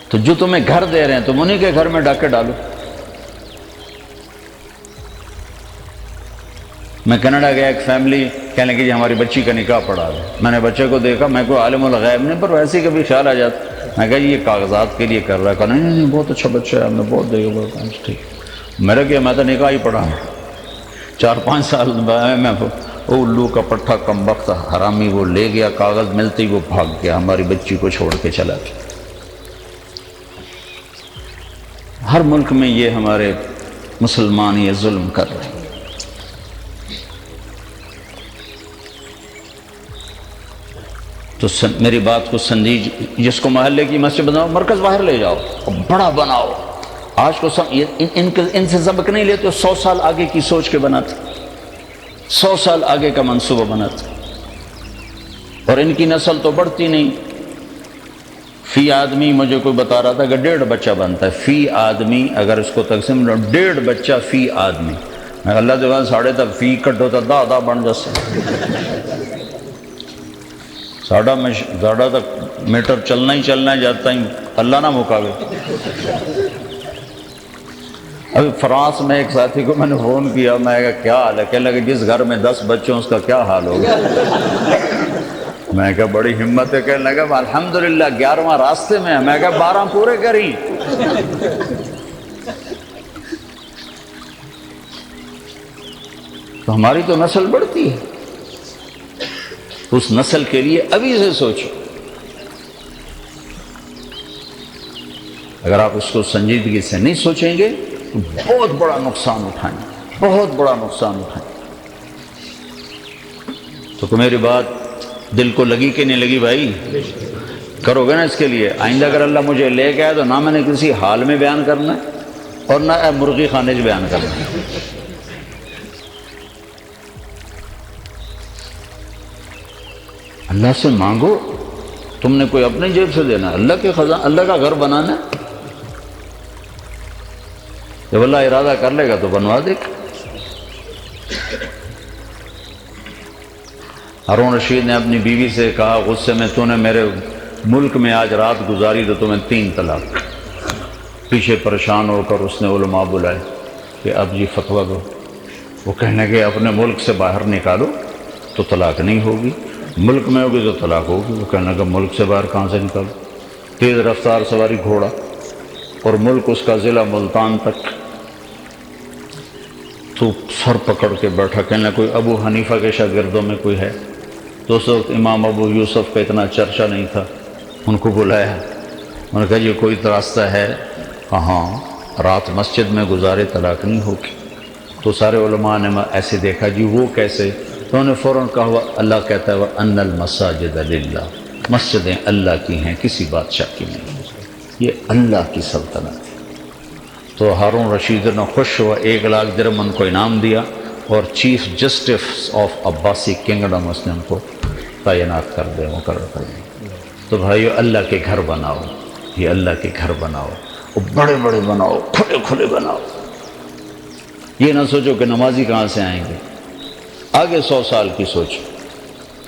تو جو تمہیں گھر دے رہے ہیں تم انہی کے گھر میں ڈاکے ڈالو۔ میں کینیڈا گیا، ایک فیملی کہنے لگی جی ہماری بچی کا نکاح پڑا ہے۔ میں نے بچے کو دیکھا، میں کوئی عالم الغیب نہیں، پر ویسے ہی کبھی خیال آ جاتا میں کہا یہ کاغذات کے لیے کر رہا ہے، کہا نہیں بہت اچھا بچہ ہے، ہم نے بہت دیکھا بہت ٹھیک۔ میرا کیا، میں تو نکاح ہی پڑھا 4-5 سال میں وہ الو کا پٹھا کم وقت حرامی وہ لے گیا، کاغذ ملتے ہی وہ بھاگ گیا، ہماری بچی کو چھوڑ کے چلا گیا۔ ہر ملک میں یہ ہمارے مسلمان یہ ظلم کر رہے ہیں۔ تو میری بات کو سمجھیے، جس کو محلے کی مسجد بناؤ، مرکز باہر لے جاؤ اور بڑا بناؤ۔ آج کو ان سے سبق نہیں لیتے، 100 سال آگے کی سوچ کے بناتے، 100 سال آگے کا منصوبہ بناتے، اور ان کی نسل تو بڑھتی نہیں۔ فی آدمی مجھے کوئی بتا رہا تھا کہ 1.5 بچہ بنتا ہے فی آدمی، اگر اس کو تقسیم 1.5 بچہ فی آدمی، میں اللہ دے 3.5 تک فی کٹو تو 10 بن جیسے ساڑھا تک میٹر چلنا ہی چلنا ہے، جاتا ہی اللہ نہ مکاوے۔ ابھی فرانس میں ایک ساتھی کو میں نے فون کیا، میں کہا کیا حال ہے، کہنے لگا جس گھر میں 10 بچوں اس کا کیا حال ہوگا۔ میں کہا بڑی ہمت ہے، کہنے لگا الحمدللہ 11واں راستے میں ہے، میں کہا 12 پورے کری۔ تو ہماری تو نسل بڑھتی ہے، اس نسل کے لیے ابھی سے سوچو۔ اگر آپ اس کو سنجیدگی سے نہیں سوچیں گے تو بہت بڑا نقصان اٹھائیں، بہت بڑا نقصان اٹھائیں۔ تو میری بات دل کو لگی کہ نہیں لگی بھائی؟ کرو گے نا اس کے لیے؟ آئندہ اگر اللہ مجھے لے گیا تو نہ میں نے کسی حال میں بیان کرنا ہے اور نہ مرغی خانے میں بیان کرنا ہے۔ اللہ سے مانگو، تم نے کوئی اپنی جیب سے دینا، اللہ کے خزانہ، اللہ کا گھر بنانا ہے۔ جب اللہ ارادہ کر لے گا تو بنوا دے گا۔ ہارون رشید نے اپنی بیوی سے کہا غصے میں، تو نے میرے ملک میں آج رات گزاری تو تمہیں 3 طلاق۔ پیچھے پریشان ہو کر اس نے علماء بلائے کہ اب یہ فتویٰ دو۔ وہ کہنے کہ اپنے ملک سے باہر نکالو تو طلاق نہیں ہوگی، ملک میں ہوگی تو طلاق ہوگی۔ وہ کہنے کہ ملک سے باہر کہاں سے نکالو؟ تیز رفتار سواری گھوڑا، اور ملک اس کا ضلع ملتان تک۔ تو سر پکڑ کے بیٹھا، کہنے کوئی ابو حنیفہ کے شاگردوں میں کوئی ہے؟ تو اس وقت امام ابو یوسف کا اتنا چرچا نہیں تھا، ان کو بلایا، انہوں نے کہا یہ کوئی راستہ ہے؟ ہاں، رات مسجد میں گزارے طلاق نہیں ہوگی۔ تو سارے علماء نے ایسے دیکھا جی وہ کیسے؟ تو انہوں نے فوراً کہا اللہ کہتا ہے وَأَنَّ الْمَسَاجِدَ لِلَّهِ، مسجدیں اللہ کی ہیں، کسی بادشاہ کی نہیں، یہ اللہ کی سلطنت ہے۔ تو ہارون رشید نے خوش ہوا، 1 لاکھ درہم ان کو انعام دیا، اور chief justice of Abbasi kingdom اس نے ان کو تعینات کر دیا، مقرر کر دیا۔ تو بھائیو اللہ کے گھر بناؤ، یہ اللہ کے گھر بناؤ، اور بڑے بڑے بناؤ، کھلے کھلے بناؤ۔ یہ نہ سوچو کہ نمازی کہاں سے آئیں گے، آگے 100 سال کی سوچو۔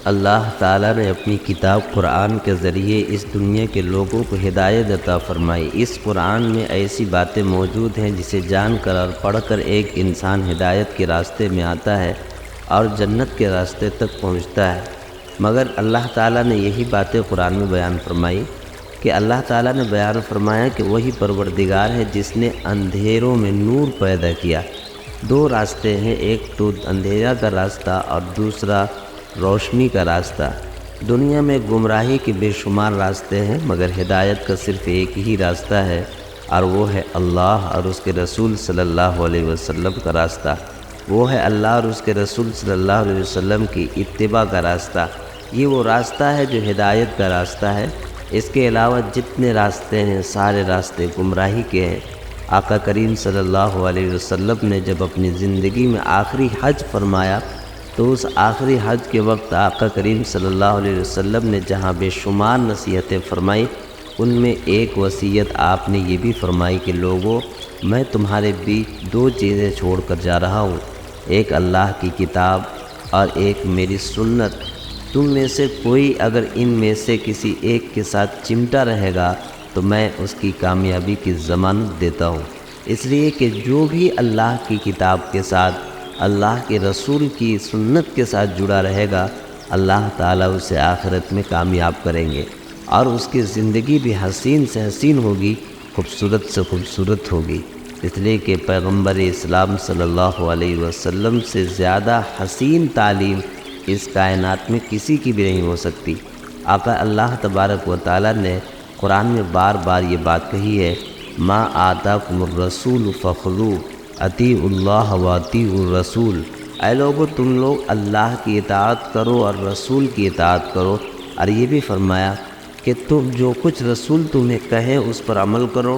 اللہ تعالیٰ نے اپنی کتاب قرآن کے ذریعے اس دنیا کے لوگوں کو ہدایت عطا فرمائی۔ اس قرآن میں ایسی باتیں موجود ہیں جسے جان کر اور پڑھ کر ایک انسان ہدایت کے راستے میں آتا ہے اور جنت کے راستے تک پہنچتا ہے۔ مگر اللہ تعالیٰ نے یہی باتیں قرآن میں بیان فرمائی کہ اللہ تعالیٰ نے بیان فرمایا کہ وہی پروردگار ہے جس نے اندھیروں میں نور پیدا کیا۔ 2 راستے ہیں، ایک تو اندھیرا کا راستہ اور دوسرا روشنی کا راستہ۔ دنیا میں گمراہی کے بے شمار راستے ہیں، مگر ہدایت کا صرف ایک ہی راستہ ہے، اور وہ ہے اللہ اور اس کے رسول صلی اللہ علیہ وسلم کا راستہ۔ وہ ہے اللہ اور اس کے رسول صلی اللہ علیہ وسلم کی اتباع کا راستہ۔ یہ وہ راستہ ہے جو ہدایت کا راستہ ہے۔ اس کے علاوہ جتنے راستے ہیں سارے راستے گمراہی کے ہیں۔ آقا کریم صلی اللہ علیہ وسلم نے جب اپنی زندگی میں آخری حج فرمایا تو اس آخری حج کے وقت آقا کریم صلی اللہ علیہ وسلم نے جہاں بے شمار نصیحتیں فرمائی، ان میں ایک وصیت آپ نے یہ بھی فرمائی کہ لوگوں، میں تمہارے بیچ 2 چیزیں چھوڑ کر جا رہا ہوں، ایک اللہ کی کتاب اور ایک میری سنت۔ تم میں سے کوئی اگر ان میں سے کسی ایک کے ساتھ چمٹا رہے گا تو میں اس کی کامیابی کی ضمانت دیتا ہوں۔ اس لیے کہ جو بھی اللہ کی کتاب کے ساتھ، اللہ کے رسول کی سنت کے ساتھ جڑا رہے گا، اللہ تعالیٰ اسے آخرت میں کامیاب کریں گے۔ اور اس کی زندگی بھی حسین سے حسین ہوگی، خوبصورت سے خوبصورت ہوگی، اس لیے کہ پیغمبر اسلام صلی اللہ علیہ وسلم سے زیادہ حسین تعلیم اس کائنات میں کسی کی بھی نہیں ہو سکتی۔ آقا اللہ تبارک و تعالیٰ نے قرآن میں بار بار یہ بات کہی ہے، ما آتاکم الرسول فخذوہ اطیعوا اللہ و اطیعوا الرسول، اے لوگو تم لوگ اللہ کی اطاعت کرو اور رسول کی اطاعت کرو، اور یہ بھی فرمایا کہ تم جو کچھ رسول تمہیں کہے اس پر عمل کرو،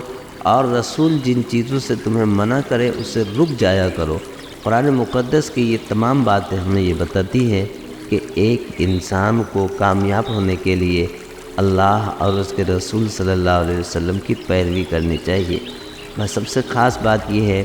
اور رسول جن چیزوں سے تمہیں منع کرے اس سے رک جایا کرو۔ قرآن مقدس کی یہ تمام باتیں ہمیں یہ بتاتی ہیں کہ ایک انسان کو کامیاب ہونے کے لیے اللہ اور اس کے رسول صلی اللہ علیہ وسلم کی پیروی کرنی چاہیے۔ بس سب سے خاص بات یہ ہے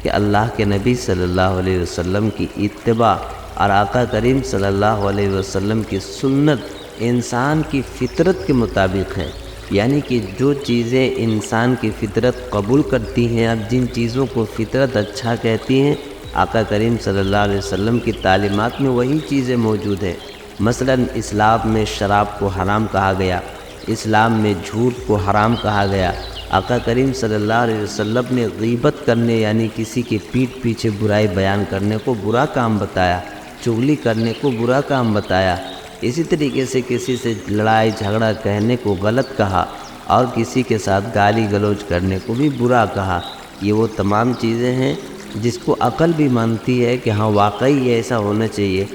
کہ اللہ کے نبی صلی اللہ علیہ وسلم کی اتباع اور آقا کریم صلی اللہ علیہ وسلم کی سنت انسان کی فطرت کے مطابق ہے، یعنی کہ جو چیزیں انسان کی فطرت قبول کرتی ہیں، اب جن چیزوں کو فطرت اچھا کہتی ہیں، آقا کریم صلی اللہ علیہ وسلم کی تعلیمات میں وہی چیزیں موجود ہیں۔ مثلا اسلام میں شراب کو حرام کہا گیا، اسلام میں جھوٹ کو حرام کہا گیا، آقا کریم صلی اللہ علیہ وسلم نے غیبت کرنے یعنی کسی کے پیٹھ پیچھے برائی بیان کرنے کو برا کام بتایا، چغلی کرنے کو برا کام بتایا، اسی طریقے سے کسی سے لڑائی جھگڑا کہنے کو غلط کہا، اور کسی کے ساتھ گالی گلوچ کرنے کو بھی برا کہا۔ یہ وہ تمام چیزیں ہیں جس کو عقل بھی مانتی ہے کہ ہاں واقعی یہ ایسا ہونا چاہیے۔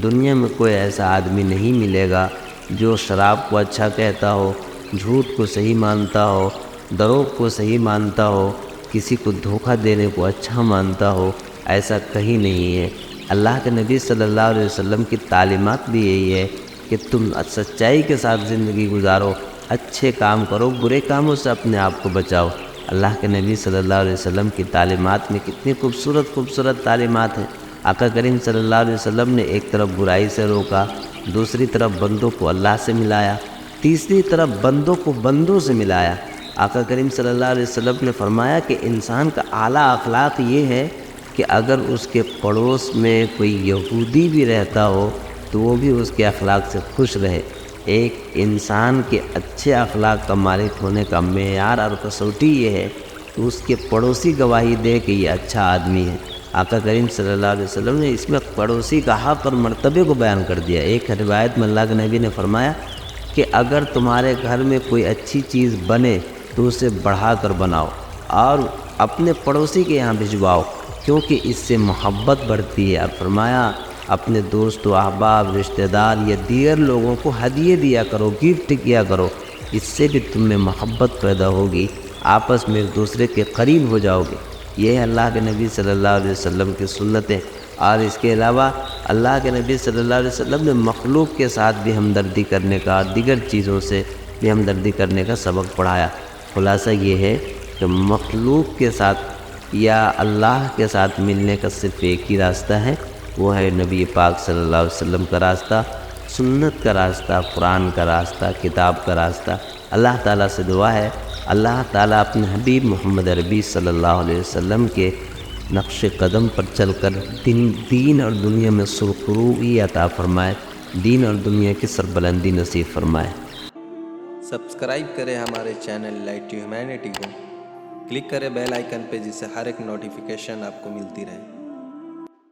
دنیا میں کوئی ایسا آدمی نہیں ملے گا جو شراب کو اچھا کہتا ہو، جھوٹ کو صحیح مانتا ہو، دروغ کو صحیح مانتا ہو، کسی کو دھوکہ دینے کو اچھا مانتا ہو، ایسا کہیں نہیں ہے۔ اللہ کے نبی صلی اللہ علیہ وسلم کی تعلیمات بھی یہی ہے کہ تم سچائی کے ساتھ زندگی گزارو، اچھے کام کرو، برے کاموں سے اپنے آپ کو بچاؤ۔ اللہ کے نبی صلی اللہ علیہ وسلم کی تعلیمات میں کتنی خوبصورت خوبصورت تعلیمات ہیں۔ آقا کریم صلی اللہ علیہ وسلم نے ایک طرف برائی سے روکا، دوسری طرف بندوں کو اللہ سے ملایا، تیسری طرف بندوں کو بندوں سے ملایا۔ آقا کریم صلی اللہ علیہ وسلم نے فرمایا کہ انسان کا اعلیٰ اخلاق یہ ہے کہ اگر اس کے پڑوس میں کوئی یہودی بھی رہتا ہو تو وہ بھی اس کے اخلاق سے خوش رہے۔ ایک انسان کے اچھے اخلاق کا مالک ہونے کا معیار اور کسوٹی یہ ہے کہ اس کے پڑوسی گواہی دے کہ یہ اچھا آدمی ہے۔ آقا کریم صلی اللہ علیہ وسلم نے اس میں پڑوسی کا حق اور مرتبے کو بیان کر دیا۔ ایک روایت میں اللہ کے نبی نے فرمایا کہ اگر تمہارے گھر میں کوئی اچھی چیز بنے تو اسے بڑھا کر بناؤ اور اپنے پڑوسی کے یہاں بھجواؤ، کیونکہ اس سے محبت بڑھتی ہے۔ اور فرمایا اپنے دوست و احباب، رشتہ دار یا دیگر لوگوں کو ہدیے دیا کرو، گفٹ کیا کرو، اس سے بھی تم میں محبت پیدا ہوگی، آپس میں ایک دوسرے کے قریب ہو جاؤ گے۔ یہ ہے اللہ کے نبی صلی اللہ علیہ وسلم کی سنتیں۔ اور اس کے علاوہ اللہ کے نبی صلی اللہ علیہ وسلم نے مخلوق کے ساتھ بھی ہمدردی کرنے کا اور دیگر چیزوں سے بھی ہمدردی کرنے کا سبق پڑھایا۔ خلاصہ یہ ہے کہ مخلوق کے ساتھ یا اللہ کے ساتھ ملنے کا صرف ایک ہی راستہ ہے، وہ ہے نبی پاک صلی اللہ علیہ وسلم کا راستہ، سنت کا راستہ، قرآن کا راستہ، کتاب کا راستہ۔ اللہ تعالیٰ سے دعا ہے اللہ تعالیٰ اپنے حبیب محمد عربی صلی اللہ علیہ وسلم کے نقش قدم پر چل کر دین اور دنیا میں سرخروئی عطا فرمائے، دین اور دنیا کی سربلندی نصیب فرمائے۔ سبسکرائب کریں ہمارے چینل لائٹ ٹو ہیومینٹی کو، کلک کریں بیل آئیکن پہ جس سے ہر ایک نوٹیفیکیشن آپ کو ملتی رہے۔